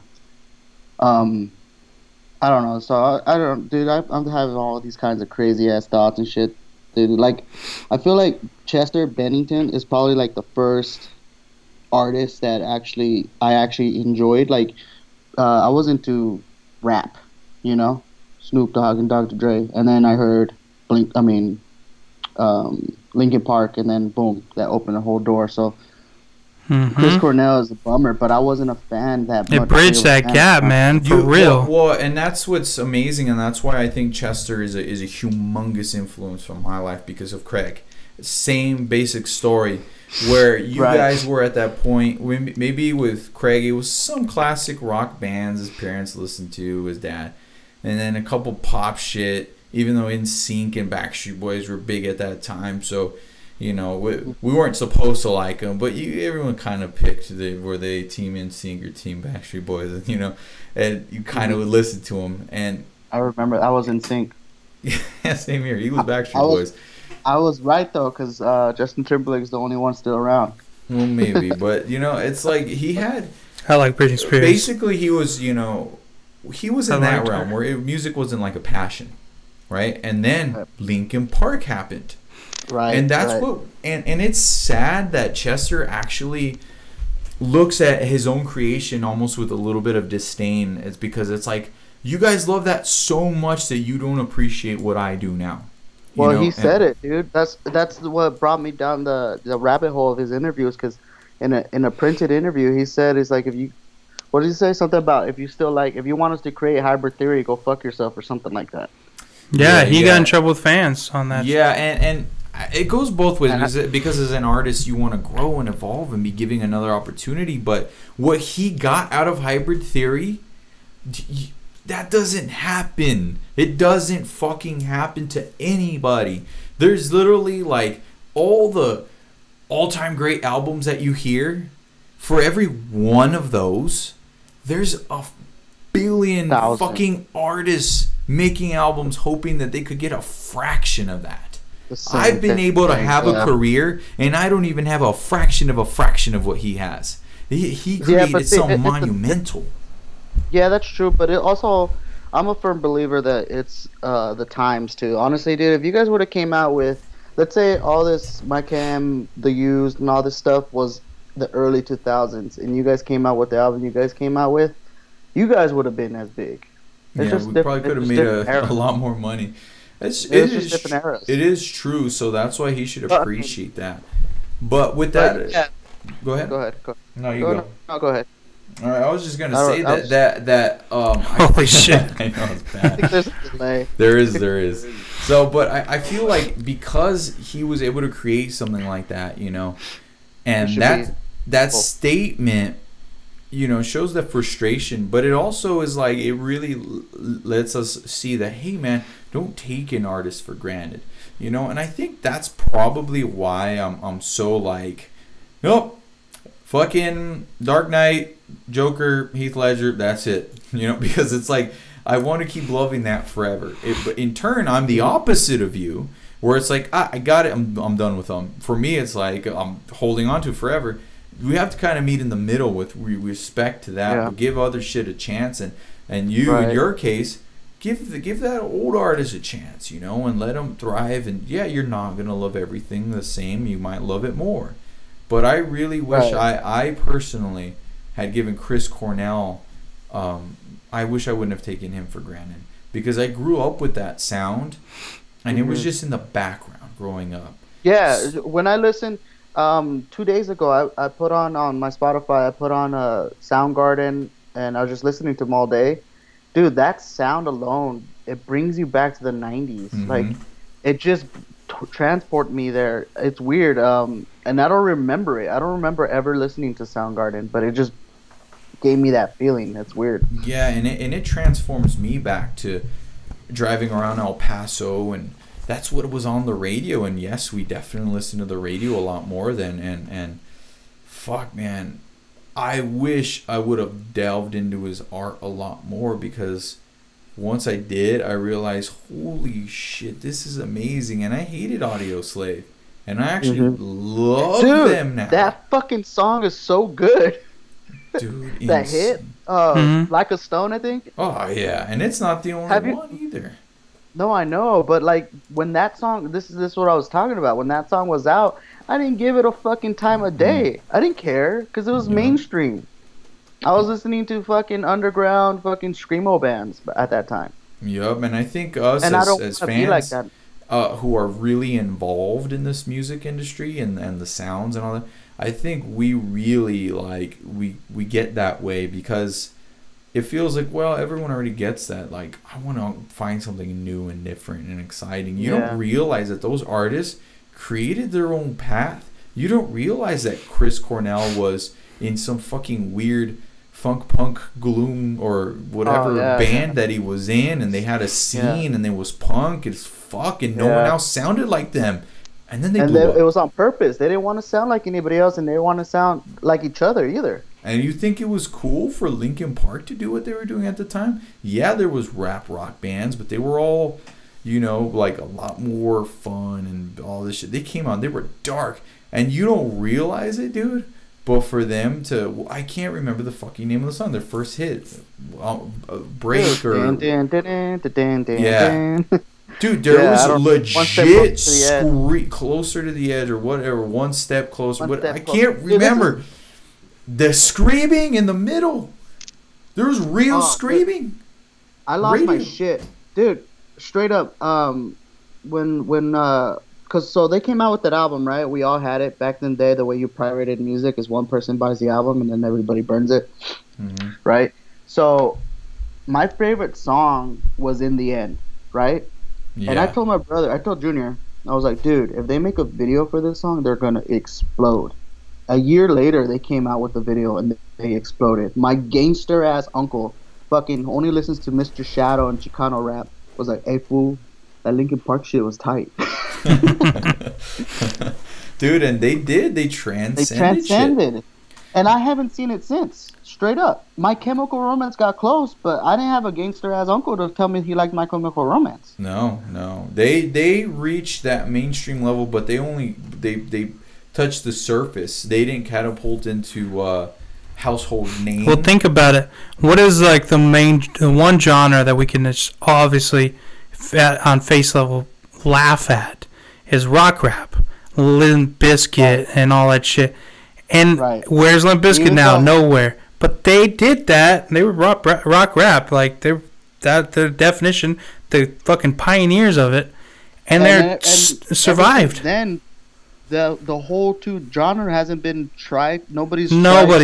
Speaker 3: I don't know. So I don't, dude. I'm having all these kinds of crazy ass thoughts and shit. Dude, like, I feel like Chester Bennington is probably like the first artist that I actually enjoyed. Like, I was into rap, Snoop Dogg and Dr. Dre, and then I heard Linkin Park, and then boom, that opened the whole door. So Chris Cornell is a bummer, but I wasn't a fan that much.
Speaker 1: It bridged that gap, man, for real.
Speaker 2: Well, and that's what's amazing, and that's why I think Chester is a humongous influence from my life because of Craig. Same basic story, where you guys were at that point. Maybe with Craig, it was some classic rock bands his parents listened to, his dad, and then a couple pop shit. Even though NSYNC and Backstreet Boys were big at that time, so. We weren't supposed to like them, but everyone kind of picked were they Team NSYNC or Team Backstreet Boys, and you kind of would listen to them. And
Speaker 3: I remember I was NSYNC.
Speaker 2: Yeah, same here. He was Backstreet Boys.
Speaker 3: I was right though, because Justin Timberlake is the only one still around.
Speaker 2: Well, maybe, but it's like he had.
Speaker 1: I like Britney Spears.
Speaker 2: Basically, he was he was in that realm where music wasn't like a passion, right? And then Linkin Park happened.
Speaker 3: Right,
Speaker 2: and that's what, and it's sad that Chester actually looks at his own creation almost with a little bit of disdain. It's because it's like, you guys love that so much that you don't appreciate what I do now.
Speaker 3: Well, he said it, dude. That's what brought me down the rabbit hole of his interviews, because in a printed interview, he said, it's like, what did he say? Something about if you want us to create hybrid theory, go fuck yourself or something like that.
Speaker 1: Yeah, he got in trouble with fans on that.
Speaker 2: Yeah, and it goes both ways, because as an artist you want to grow and evolve and be giving another opportunity, but what he got out of hybrid theory, that doesn't happen. It doesn't fucking happen to anybody. There's literally like all the all-time great albums that you hear, for every one of those there's a billion fucking artists making albums hoping that they could get a fraction of that. I've been able to have a career, and I don't even have a fraction of what he has. He created something monumental.
Speaker 3: Yeah, that's true, but it also, I'm a firm believer that it's the times too. Honestly, dude, if you guys would have came out with, let's say all this My Cam, The Used, and all this stuff was the early 2000s, and you guys came out with the album you guys came out with, you guys would have been as big.
Speaker 2: We probably could have made a lot more money. It is true, so that's why he should appreciate that. But with that, go ahead.
Speaker 3: Go ahead.
Speaker 2: No, you go.
Speaker 3: No, go ahead.
Speaker 2: All right, I was just gonna say that.
Speaker 1: Holy shit!
Speaker 2: I know it's bad.
Speaker 3: I think there's a delay.
Speaker 2: There is. So, but I feel like because he was able to create something like that, and that statement, shows the frustration, but it also is like, it really lets us see that, hey man, don't take an artist for granted, and I think that's probably why I'm so like, nope, fucking Dark Knight, Joker, Heath Ledger, that's it, because it's like, I want to keep loving that forever. But in turn, I'm the opposite of you, where it's like, I got it, I'm done with them. For me, it's like, I'm holding on to it forever. We have to kind of meet in the middle with respect to that. Yeah. Give other shit a chance, and you, in your case, give that old artist a chance, and let them thrive. And yeah, you're not gonna love everything the same. You might love it more, but I really wish I personally had given Chris Cornell. I wish I wouldn't have taken him for granted, because I grew up with that sound, and it was just in the background growing up.
Speaker 3: Yeah, when I listen, 2 days ago, I put on my Spotify. I put on Soundgarden, and I was just listening to them all day. Dude, that sound alone, it brings you back to the '90s. Like, it just transport me there. It's weird. And I don't remember it. I don't remember ever listening to Soundgarden, but it just gave me that feeling. It's weird.
Speaker 2: Yeah, and it transforms me back to driving around El Paso, and that's what was on the radio. And yes, we definitely listen to the radio a lot more than and fuck, man, I wish I would have delved into his art a lot more, because once I did, I realized, holy shit, this is amazing. And I hated Audio Slave, and I actually love them now.
Speaker 3: That fucking song is so good.
Speaker 2: Dude,
Speaker 3: that hit, Like a Stone, I think.
Speaker 2: Oh yeah, and it's not the only one either.
Speaker 3: No, I know, but like when that song, this is what I was talking about. When that song was out, I didn't give it a fucking time of day. I didn't care because it was mainstream. I was listening to fucking underground fucking screamo bands at that time.
Speaker 2: Yup, and I think us as fans like that. Who are really involved in this music industry and the sounds and all that, I think we really we get that way, because it feels like, well, everyone already gets that. Like, I want to find something new and different and exciting. You don't realize that those artists created their own path. You don't realize that Chris Cornell was in some fucking weird funk punk gloom or whatever band that he was in, and they had a scene and it was punk as fuck, and no one else sounded like them. And then they blew up.
Speaker 3: It was on purpose. They didn't want to sound like anybody else, and they didn't want to sound like each other either.
Speaker 2: And you think it was cool for Linkin Park to do what they were doing at the time? Yeah, there was rap rock bands, but they were all, like a lot more fun and all this shit. They came on, they were dark, and you don't realize it, dude. But for them to, I can't remember the fucking name of the song. Their first hit, Break or yeah. Dude, there was legit closer to the edge or whatever, one step closer. I can't remember. The screaming in the middle. There was real screaming.
Speaker 3: I lost my shit. Dude, straight up. So they came out with that album, right? We all had it back in the day. The way you pirated music is one person buys the album and then everybody burns it. Right? So my favorite song was In the End, right? Yeah. And I told my brother, I told Junior, I was like, dude, if they make a video for this song, they're going to explode. A year later, they came out with the video and they exploded. My gangster ass uncle fucking only listens to Mr. Shadow and Chicano rap. Was like, hey fool, that Linkin Park shit was tight.
Speaker 2: Dude, and they transcended shit.
Speaker 3: And I haven't seen it since. Straight up. My Chemical Romance got close, but I didn't have a gangster ass uncle to tell me he liked My Chemical Romance.
Speaker 2: No. They reached that mainstream level, but they touched the surface. They didn't catapult into household name.
Speaker 1: Well, think about it. What is like the one genre that we can just obviously on face level laugh at is rock rap, Limp Bizkit and all that shit. And where's Limp Bizkit now? Nowhere. But they did that. They were rock rap. Like their definition, the fucking pioneers of it, and survived.
Speaker 3: Then the whole genre hasn't been tried. Nobody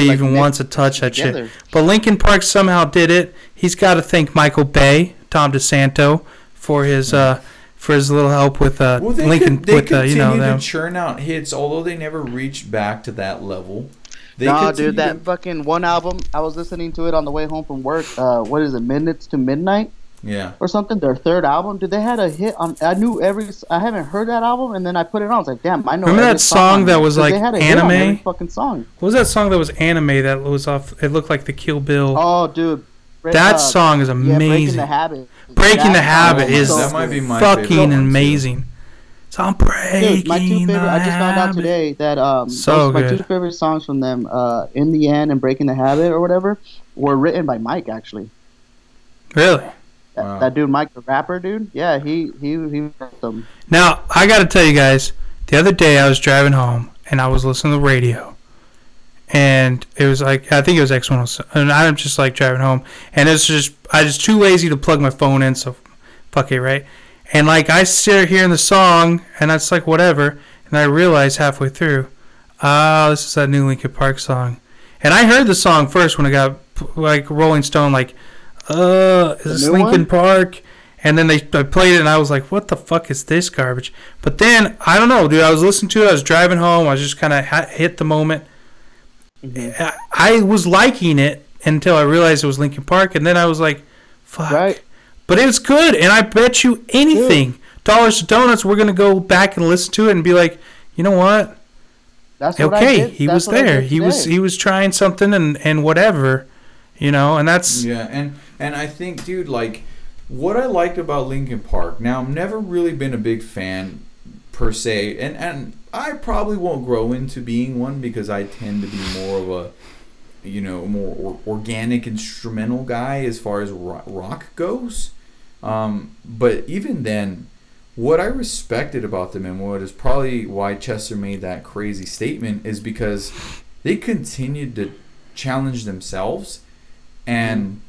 Speaker 1: even wants to touch that shit. But Linkin Park somehow did it. He's got to thank Michael Bay, Tom DeSanto, for his little help with Linkin.
Speaker 2: They continued to churn out hits, although they never reached back to that level.
Speaker 3: Dude, that fucking one album, I was listening to it on the way home from work. What is it, Minutes to Midnight?
Speaker 2: Yeah.
Speaker 3: Or something. Their third album. Dude, they had a hit on. I haven't heard that album, and then I put it on. I was like, damn, I know.
Speaker 1: Remember that song that was like anime?
Speaker 3: Fucking song.
Speaker 1: What was that song that was anime that was off? It looked like the Kill Bill.
Speaker 3: Oh, dude.
Speaker 1: That song is amazing.
Speaker 3: Breaking the Habit.
Speaker 1: Breaking the Habit is that might be my fucking amazing. So I'm breaking.
Speaker 3: Dude, my two favorite. I just found out today that my two favorite songs from them, In the End and Breaking the Habit or whatever, were written by Mike actually.
Speaker 1: Really?
Speaker 3: That dude, Mike, the rapper dude. Yeah, he wrote them.
Speaker 1: Now I got to tell you guys, the other day I was driving home and I was listening to the radio. And it was like, I think it was X107. And I'm just like driving home. And it's just, I was too lazy to plug my phone in, so fuck it, right? And like I sit hearing the song, and that's like whatever. And I realized halfway through, oh, this is that new Linkin Park song. And I heard the song first when it got like Rolling Stone, like, is this Linkin Park? And then I played it and I was like, what the fuck is this garbage? But then, I don't know, dude, I was listening to it, I was driving home, I was just kind of hit the moment. Mm-hmm. I was liking it until I realized it was Linkin Park, and then I was like, fuck. Right. But it's good, and I bet you anything, Dollars to Donuts, we're going to go back and listen to it and be like, you know what?
Speaker 3: That's what I did.
Speaker 1: He was there. He was trying something and whatever, you know, and that's...
Speaker 2: Yeah, and I think, dude, like, what I liked about Linkin Park, now I've never really been a big fan per se, and I probably won't grow into being one because I tend to be more of a, you know, more organic instrumental guy as far as rock goes. But even then, what I respected about them and what is probably why Chester made that crazy statement is because they continued to challenge themselves, and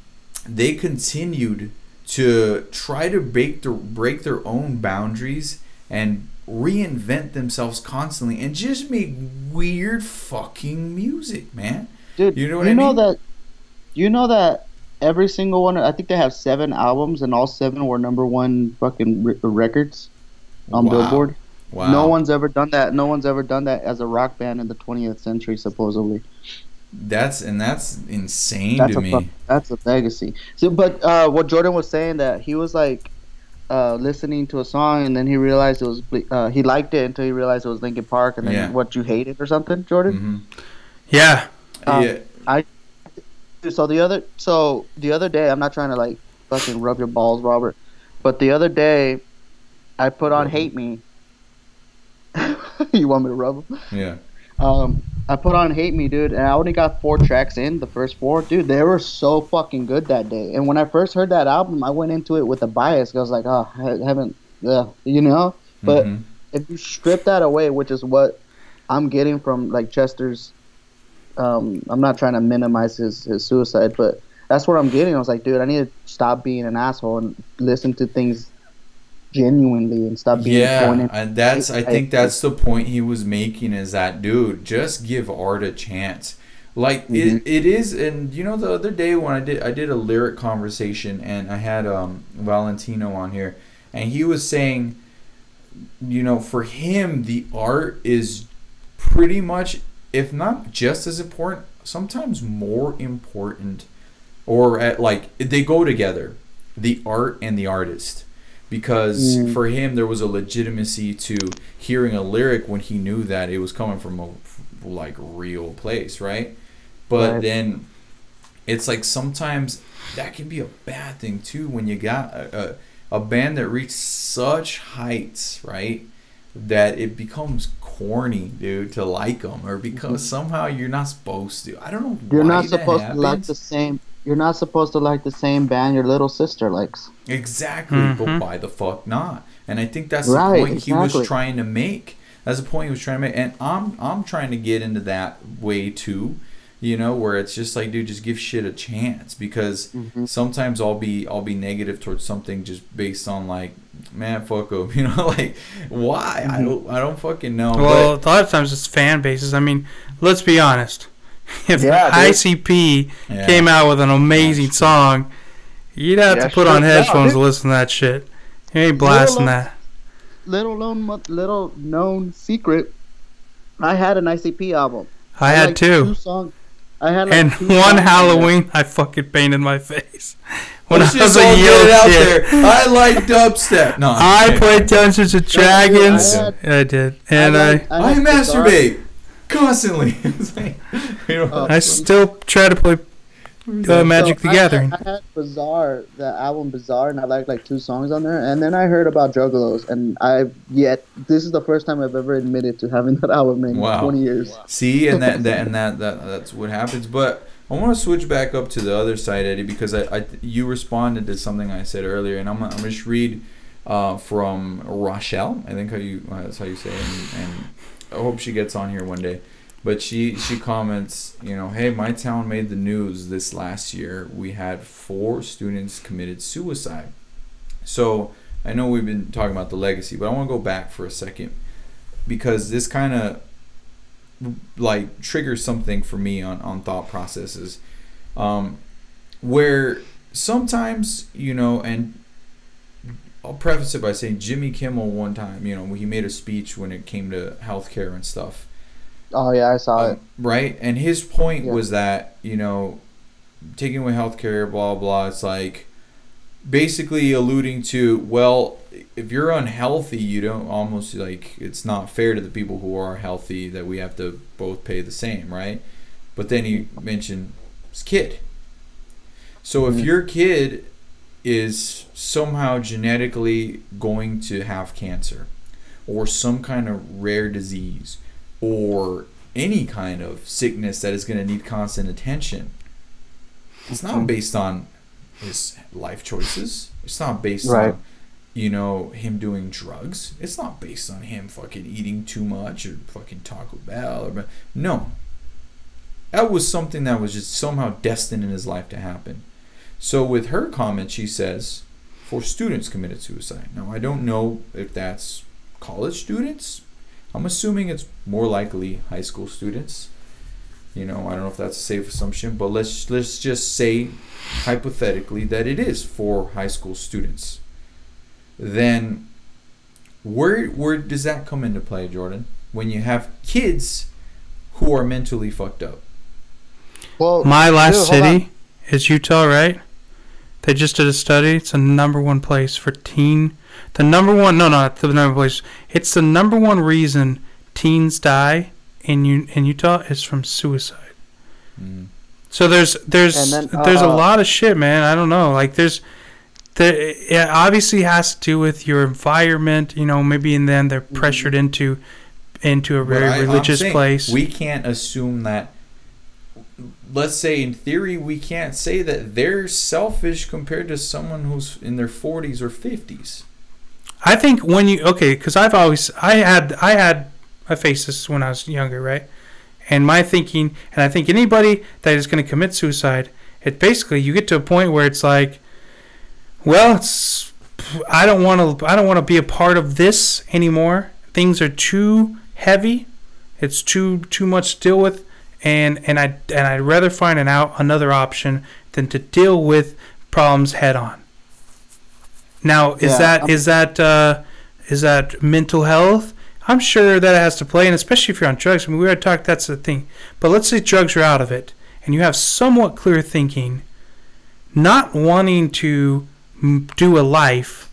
Speaker 2: they continued to try to break their own boundaries and reinvent themselves constantly and just make weird fucking music, man.
Speaker 3: Dude, you know what I mean? You know that every single one, I think they have 7 albums, and all 7 were #1 fucking records on Billboard.
Speaker 2: Wow.
Speaker 3: No one's ever done that. No one's ever done that as a rock band in the 20th century, supposedly.
Speaker 2: That's insane to me.
Speaker 3: That's a legacy. So, but what Jordan was saying, that he was like listening to a song, and then he realized it was he liked it until he realized it was Linkin Park, and then what, you hated or something, Jordan?
Speaker 2: Mm-hmm.
Speaker 1: Yeah.
Speaker 3: So the other day, I'm not trying to like fucking rub your balls, Robert, but the other day I put on Hate Me. You want me to rub them?
Speaker 2: Yeah.
Speaker 3: I put on Hate Me, dude, and I only got 4 tracks in. The first 4, dude, they were so fucking good that day. And when I first heard that album, I went into it with a bias. I was like, oh, I haven't, you know. But if you strip that away, which is what I'm getting from like Chester's, I'm not trying to minimize his suicide, but that's what I'm getting. I was like, dude, I need to stop being an asshole and listen to things genuinely and stop being
Speaker 2: and I think that's the point he was making, is that, dude, just give art a chance. Like it is. And you know, the other day when I did a lyric conversation, and I had Valentino on here, and he was saying, you know, for him the art is pretty much, if not just as important, sometimes more important, or like they go together, the art and the artist. Because for him, there was a legitimacy to hearing a lyric when he knew that it was coming from a like real place, right? But then it's like sometimes that can be a bad thing too, when you got a band that reached such heights, right? That it becomes corny, dude, to like them, or because somehow you're not supposed to. I don't know.
Speaker 3: You're not supposed to like the same. You're not supposed to like the same band your little sister likes.
Speaker 2: Exactly, but why the fuck not? And I think that's the point he was trying to make. That's the point he was trying to make. And I'm trying to get into that way too, you know, where it's just like, dude, just give shit a chance. Because sometimes I'll be negative towards something just based on like, man, fuck them, you know, like why? I don't fucking know.
Speaker 1: Well, a lot of times it's fan bases. I mean, let's be honest. If ICP came out with an amazing song, you'd have to put on headphones to listen to that shit. You ain't blasting that.
Speaker 3: Little known secret, I had an ICP album.
Speaker 1: I had 2
Speaker 3: songs.
Speaker 1: And one Halloween, I fucking painted my face. When I was a
Speaker 2: young kid, I like dubstep. No,
Speaker 1: I played Dungeons and Dragons. I did, and I
Speaker 2: masturbate constantly.
Speaker 1: I still try to play Magic the Gathering.
Speaker 3: I had Bizarre, the album Bizarre, and I liked like 2 songs on there. And then I heard about Juggalos, and this is the first time I've ever admitted to having that album in 20 years.
Speaker 2: See, and that's what happens. But I want to switch back up to the other side, Eddie, because you responded to something I said earlier, and I'm gonna just read from Rochelle. I think that's how you say it, and I hope she gets on here one day. But she comments, you know, hey, my town made the news this last year. We had 4 students committed suicide. So I know we've been talking about the legacy, but I want to go back for a second, because this kind of like triggers something for me on thought processes, where sometimes, you know, and I'll preface it by saying Jimmy Kimmel one time, you know, he made a speech when it came to healthcare and stuff.
Speaker 3: Oh yeah, I saw it.
Speaker 2: Right, and his point was that, you know, taking away healthcare, blah blah. It's like basically alluding to, well, if you're unhealthy, you don't, almost like it's not fair to the people who are healthy that we have to both pay the same, right? But then he mentioned his kid. So if your kid is somehow genetically going to have cancer or some kind of rare disease or any kind of sickness that is going to need constant attention, it's not based on his life choices. It's not based on, you know, him doing drugs. It's not based on him fucking eating too much or fucking Taco Bell. Or, no. That was something that was just somehow destined in his life to happen. So with her comment, she says, for students committed suicide. Now, I don't know if that's college students. I'm assuming it's more likely high school students. You know, I don't know if that's a safe assumption, but let's just say hypothetically that it is for high school students. Then where does that come into play, Jordan? When you have kids who are mentally fucked up.
Speaker 3: Well,
Speaker 1: my last city is Utah, right? They just did a study. It's the #1 place for teen. The #1, no, not the number place. It's the #1 reason teens die in Utah is from suicide. So there's a lot of shit, man. I don't know. Like it obviously has to do with your environment, you know, maybe, and then they're pressured into a very religious place.
Speaker 2: We can't assume that. Let's say in theory we can't say that they're selfish compared to someone who's in their 40s or 50s.
Speaker 1: I think when you because I faced this when I was younger, right? And my thinking, and I think anybody that is going to commit suicide, it basically you get to a point where it's like, well, I don't want to be a part of this anymore. Things are too heavy. It's too much to deal with, and I'd rather find another option than to deal with problems head on. Now, is that mental health? I'm sure that has to play, and especially if you're on drugs. I mean, we already talked, that's the thing. But let's say drugs are out of it, and you have somewhat clear thinking. Not wanting to do a life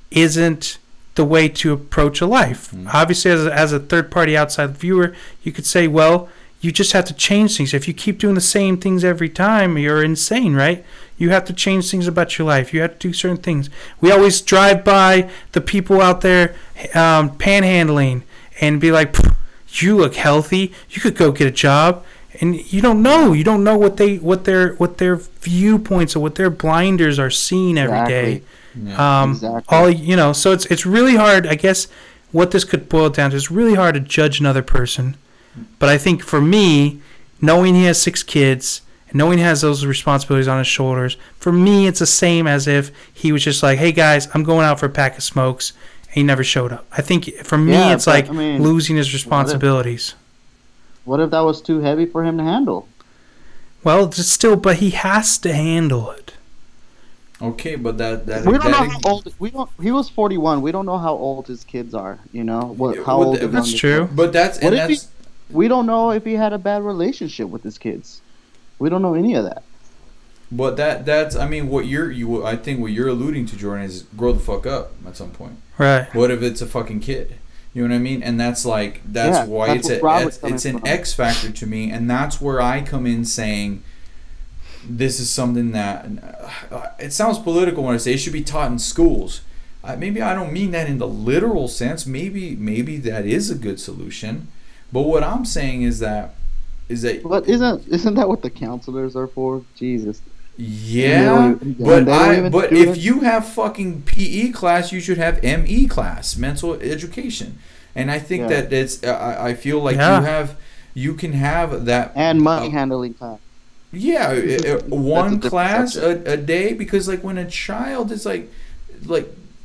Speaker 1: isn't the way to approach a life. Obviously, as a third-party outside viewer, you could say, well, you just have to change things. If you keep doing the same things every time, you're insane, right? You have to change things about your life. You have to do certain things. We always drive by the people out there panhandling and be like, you look healthy. You could go get a job. And you don't know. You don't know what their viewpoints or what their blinders are seeing every day. Yeah, exactly. So it's really hard. I guess what this could boil down to is really hard to judge another person. But I think for me, knowing he has 6 kids and knowing he has those responsibilities on his shoulders, for me it's the same as if he was just like, hey guys, I'm going out for a pack of smokes, and he never showed up. I think for me it's like losing his responsibilities.
Speaker 3: What if that was too heavy for him to handle?
Speaker 1: Well, but he has to handle it.
Speaker 2: Okay, but that
Speaker 3: we don't know how old he was 41. We don't know how old his kids are. You know how old.
Speaker 1: That's true.
Speaker 2: But
Speaker 3: we don't know if he had a bad relationship with his kids. We don't know any of that.
Speaker 2: But that's I mean I think what you're alluding to, Jordan, is grow the fuck up at some point.
Speaker 1: Right.
Speaker 2: What if it's a fucking kid? You know what I mean? And that's why it's an X factor to me, and that's where I come in saying this is something that it sounds political when I say it should be taught in schools. Maybe I don't mean that in the literal sense. Maybe that is a good solution. But what I'm saying is that.
Speaker 3: But isn't that what the counselors are for? Jesus.
Speaker 2: Yeah, but if you have fucking PE class, you should have ME class, mental education, and I think that it's. I feel like you can have that
Speaker 3: and money handling class.
Speaker 2: Yeah, one class a day, because like when a child is like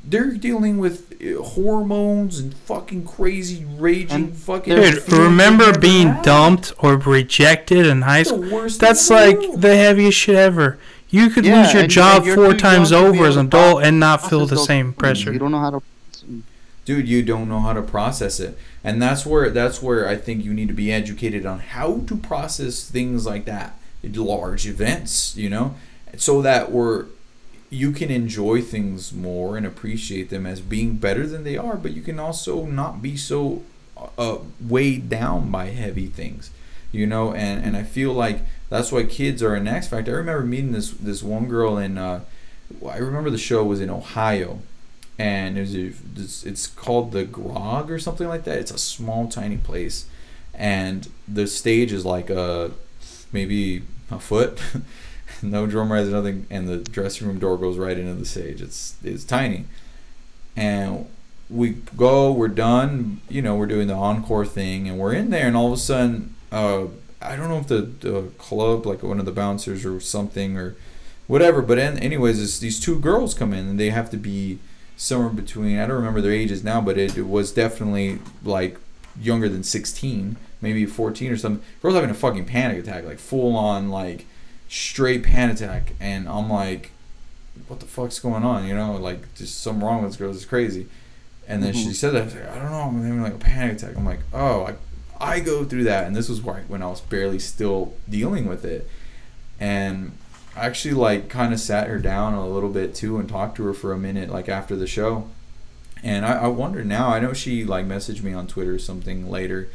Speaker 2: they're dealing with hormones and fucking crazy raging
Speaker 3: And
Speaker 2: fucking.
Speaker 4: Dude,
Speaker 2: feelings
Speaker 4: remember
Speaker 2: they never
Speaker 4: being
Speaker 2: had.
Speaker 4: dumped or rejected in high
Speaker 2: It's the
Speaker 4: school?
Speaker 2: worst
Speaker 4: That's
Speaker 2: thing in the
Speaker 4: like
Speaker 2: world.
Speaker 4: the heaviest shit ever. You could
Speaker 3: Yeah,
Speaker 4: lose your
Speaker 3: and
Speaker 4: job
Speaker 3: you're
Speaker 4: 4
Speaker 3: too
Speaker 4: times
Speaker 3: young to be
Speaker 4: over as
Speaker 3: able
Speaker 4: an
Speaker 3: to
Speaker 4: adult and not feel
Speaker 3: process
Speaker 4: the
Speaker 3: those
Speaker 4: same
Speaker 3: feelings.
Speaker 4: pressure.
Speaker 3: You don't know how to.
Speaker 2: Dude, you don't know how to process it, and that's where I think you need to be educated on how to process things like that, large events, so that you can enjoy things more and appreciate them as being better than they are, but you can also not be so weighed down by heavy things, and I feel like that's why kids are an X factor. I remember meeting this one girl in I remember the show was in Ohio, and it's called the Grog or something like that. It's a small tiny place, and the stage is like maybe a foot. No drum riser, nothing, and the dressing room door goes right into the stage. It's tiny, and we're done. We're doing the encore thing, and we're in there, and all of a sudden, I don't know if the club, like one of the bouncers or something or whatever, but anyways, these 2 girls come in, and they have to be somewhere between, I don't remember their ages now, but it was definitely like younger than 16, maybe 14 or something. Girls having a fucking panic attack, like full on, like straight panic attack, and I'm like, what the fuck's going on? Like just something wrong with this girl. It's crazy. And then she said that, I was like, I don't know, I'm having like a panic attack. I'm like, oh, I go through that, and this was when I was barely still dealing with it, and I actually like kind of sat her down a little bit too and talked to her for a minute, like after the show. And I wonder now, I know she like messaged me on Twitter or something later.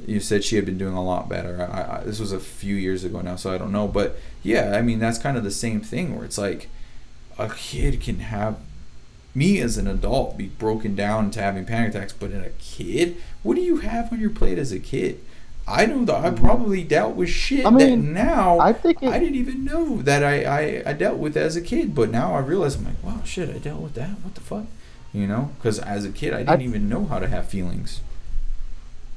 Speaker 2: You said she had been doing a lot better. This was a few years ago now, so I don't know. But yeah, I mean, that's kind of the same thing where it's like a kid can have, me as an adult, be broken down to having panic attacks, but in a kid, what do you have on your plate as a kid? I know that I probably dealt with shit that now I didn't even know that I dealt with as a kid, but now I realize, I'm like, wow, shit, I dealt with that. What the fuck? Because as a kid, I didn't even know how to have feelings.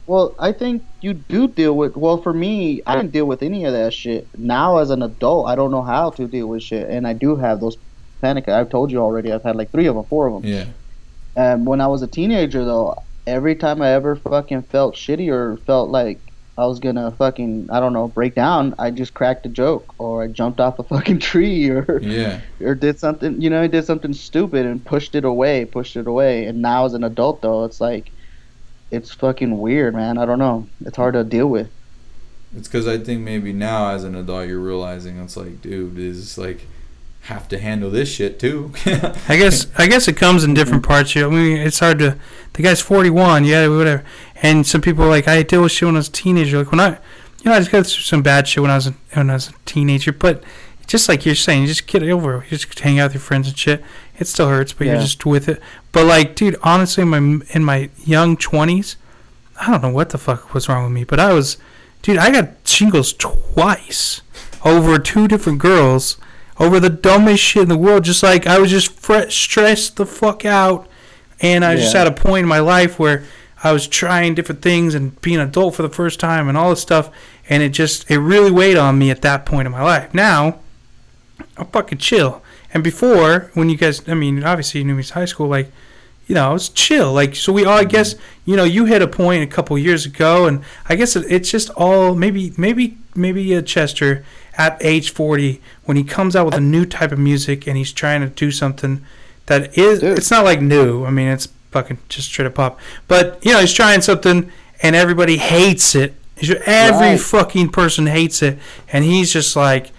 Speaker 3: Well, I think you do deal with. Well, for me, I didn't deal with any of that shit. Now, as an adult, I don't know how to deal with shit, and I do have those panic. I've told you already. I've had like 3 of them, 4 of them.
Speaker 2: Yeah.
Speaker 3: When I was a teenager, though, every time I ever fucking felt shitty or felt like I was gonna fucking, I don't know, break down, I just cracked a joke, or I jumped off a fucking tree, or did something, I did something stupid and pushed it away. And now as an adult, though, it's like, it's fucking weird, man. I don't know. It's hard to deal with.
Speaker 2: It's because I think maybe now as an adult you're realizing it's like, dude, is like have to handle this shit too.
Speaker 4: I guess it comes in different parts. I mean, it's hard to. The guy's 41, yeah, whatever. And some people are like, I deal with shit when I was a teenager. Like when I just got through some bad shit when I was a teenager. But just like you're saying, you just get it over. You just hang out with your friends and shit. It still hurts, but you're just with it. But like, dude, honestly, in my young 20s, I don't know what the fuck was wrong with me, but I got shingles twice over 2 different girls. Over the dumbest shit in the world, just like I was just stressed the fuck out, and I just had a point in my life where I was trying different things and being an adult for the first time and all this stuff, and it really weighed on me at that point in my life. Now, I'm fucking chill. And before, when you guys, I mean, obviously you knew me in high school, like, I was chill. Like, so we all, I guess, you hit a point a couple years ago, and I guess it's just all, maybe Chester at age 40, when he comes out with a new type of music and he's trying to do something that is, it's not like new. I mean, it's fucking just straight up pop. But, he's trying something and everybody hates it. Every fucking person hates it. And he's just like,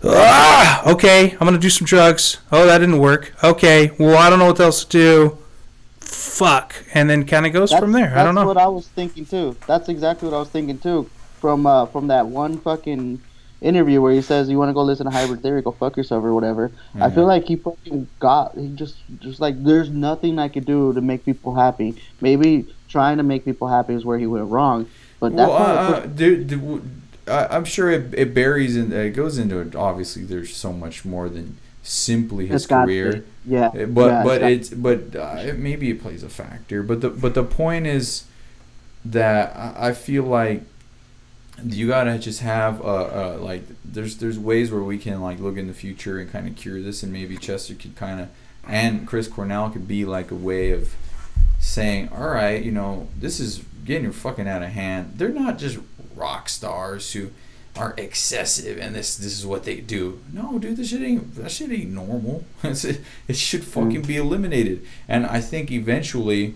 Speaker 4: okay, I'm going to do some drugs. Oh, that didn't work. Okay, well, I don't know what else to do. Fuck. And then kind of goes from there. I don't know.
Speaker 3: That's what I was thinking, too. That's exactly what I was thinking, too. From that one fucking interview where he says, you want to go listen to Hybrid Theory, go fuck yourself or whatever. I feel like he just like, there's nothing I could do to make people happy. Maybe trying to make people happy is where he went wrong. But
Speaker 2: I'm sure it buries in, it goes into it. Obviously, there's so much more than simply his career. But maybe it plays a factor. But the point is that I feel like you gotta just have like there's ways where we can like look in the future and kind of cure this, and maybe Chester could kind of and Chris Cornell could be like a way of saying, all right, this is getting fucking out of hand. They're not just rock stars who are excessive and this is what they do. No, dude, that shit ain't normal. It should fucking be eliminated. And I think eventually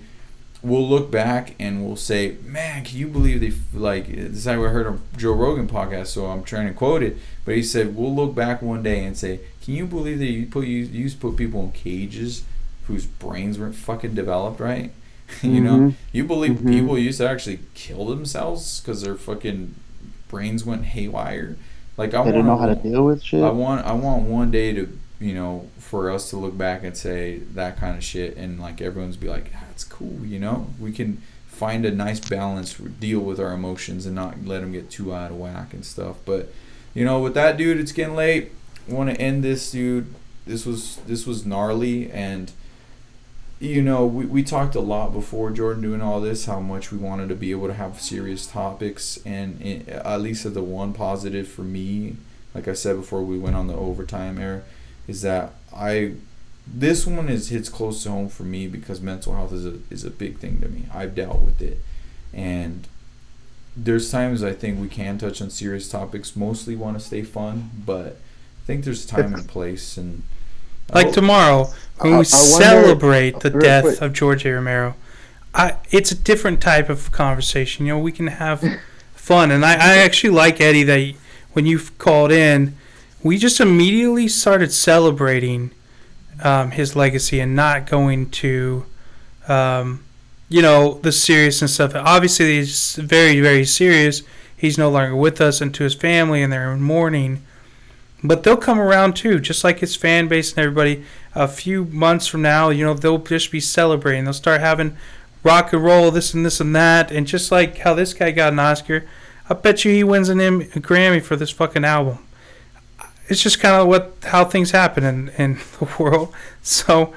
Speaker 2: we'll look back and we'll say, man, can you believe this is how I heard on Joe Rogan podcast, so I'm trying to quote it, but he said, we'll look back one day and say, can you believe that you used to put people in cages whose brains weren't fucking developed right? You believe people used to actually kill themselves because their fucking brains went haywire? Like,
Speaker 3: they didn't know how to deal with shit.
Speaker 2: I want one day to, for us to look back and say that kind of shit, and like everyone's be like, that's cool, we can find a nice balance, deal with our emotions and not let them get too out of whack and stuff. But with that, dude, it's getting late. I want to end this, dude. This was gnarly, and we talked a lot before Jordan doing all this, how much we wanted to be able to have serious topics, and at least the one positive for me, like I said before we went on the overtime era, is that this one hits close to home for me because mental health is a big thing to me. I've dealt with it, and there's times I think we can touch on serious topics. Mostly want to stay fun, but I think there's time and place. And
Speaker 4: like tomorrow, when we celebrate the death of George A. Romero, it's a different type of conversation. We can have fun. And I actually like, Eddie, that when you called in, we just immediately started celebrating his legacy and not going to, the seriousness stuff. Obviously, it's very, very serious. He's no longer with us, and to his family, and they're in mourning. But they'll come around too, just like his fan base and everybody. A few months from now, they'll just be celebrating. They'll start having rock and roll, this and this and that. And just like how this guy got an Oscar, I bet you he wins a Grammy for this fucking album. It's just kind of how things happen in the world. So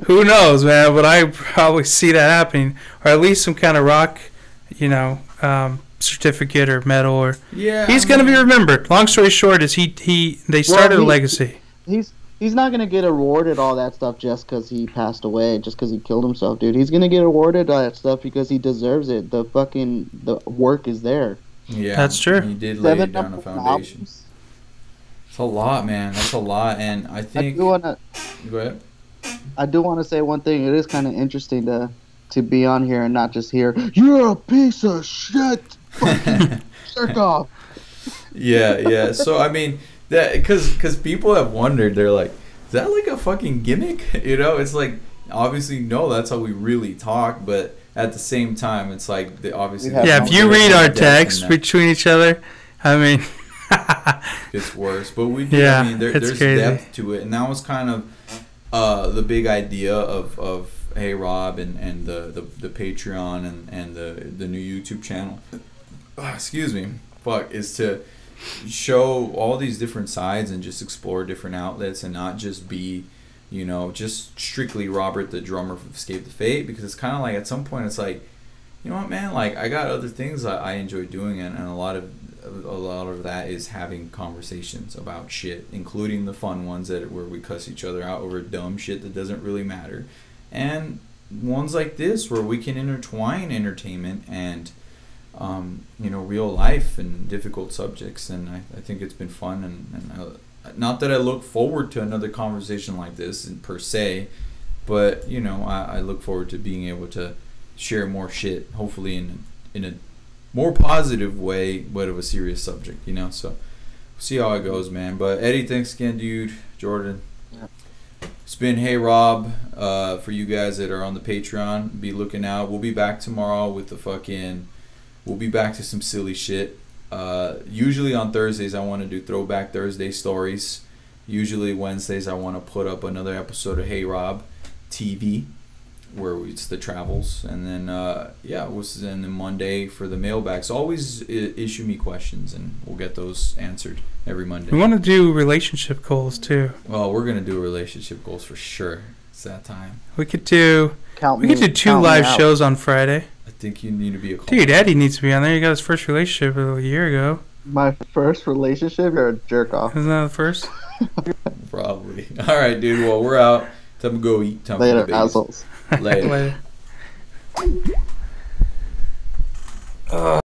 Speaker 4: who knows, man? But I probably see that happening, or at least some kind of rock, certificate or medal, or he's going to be remembered. Long story short is they started a legacy.
Speaker 3: He's not going to get awarded all that stuff just because he passed away, just because he killed himself, dude. He's going to get awarded all that stuff because he deserves it. The work is there.
Speaker 2: Yeah,
Speaker 4: that's true.
Speaker 2: He did lay down a foundation. Albums. It's a lot, man. That's a lot, and I think. Go ahead.
Speaker 3: I do want to say one thing. It is kind of interesting to be on here and not just hear, "You're a piece of shit." Jerk off.
Speaker 2: Yeah. So I mean, that because people have wondered, they're like, is that like a fucking gimmick? It's like, obviously no, that's how we really talk, but at the same time, it's like obviously.
Speaker 4: Yeah, if you read our texts between each other, I mean,
Speaker 2: it's worse. But we do. Yeah, I mean, there's crazy depth to it, and that was kind of the big idea of Hey Rob and the Patreon and the new YouTube channel. Excuse me. Is to show all these different sides and just explore different outlets and not just be, just strictly Robert the drummer from Escape the Fate, because it's kind of like at some point it's like, you know what, man, like I got other things I enjoy doing, and a lot of that is having conversations about shit, including the fun ones where we cuss each other out over dumb shit that doesn't really matter, and ones like this where we can intertwine entertainment and real life and difficult subjects. And I think it's been fun, and not that I look forward to another conversation like this per se, but I look forward to being able to share more shit, hopefully in a more positive way, but of a serious subject, so we'll see how it goes, man. But Eddie, thanks again, dude. Jordan, it's been Hey Rob. For you guys that are on the Patreon, be looking out. We'll be back tomorrow with we'll be back to some silly shit. Usually on Thursdays, I want to do Throwback Thursday stories. Usually Wednesdays, I want to put up another episode of Hey Rob TV, where it's the travels. And then, and then Monday for the mailbags. Always issue me questions, and we'll get those answered every Monday.
Speaker 4: We want to do relationship goals, too.
Speaker 2: Well, we're going to do relationship goals for sure. It's that time.
Speaker 4: We could do 2 live shows on Friday.
Speaker 2: I think you need to be a
Speaker 4: Dude, Eddie needs to be on there. He got his first relationship a year ago.
Speaker 3: My first relationship? You're a jerk off.
Speaker 4: Isn't that the first?
Speaker 2: Probably. All right, dude. Well, we're out. Time to go eat. Time for
Speaker 3: Later,
Speaker 2: the babies.
Speaker 3: assholes.
Speaker 2: Later.
Speaker 4: Later.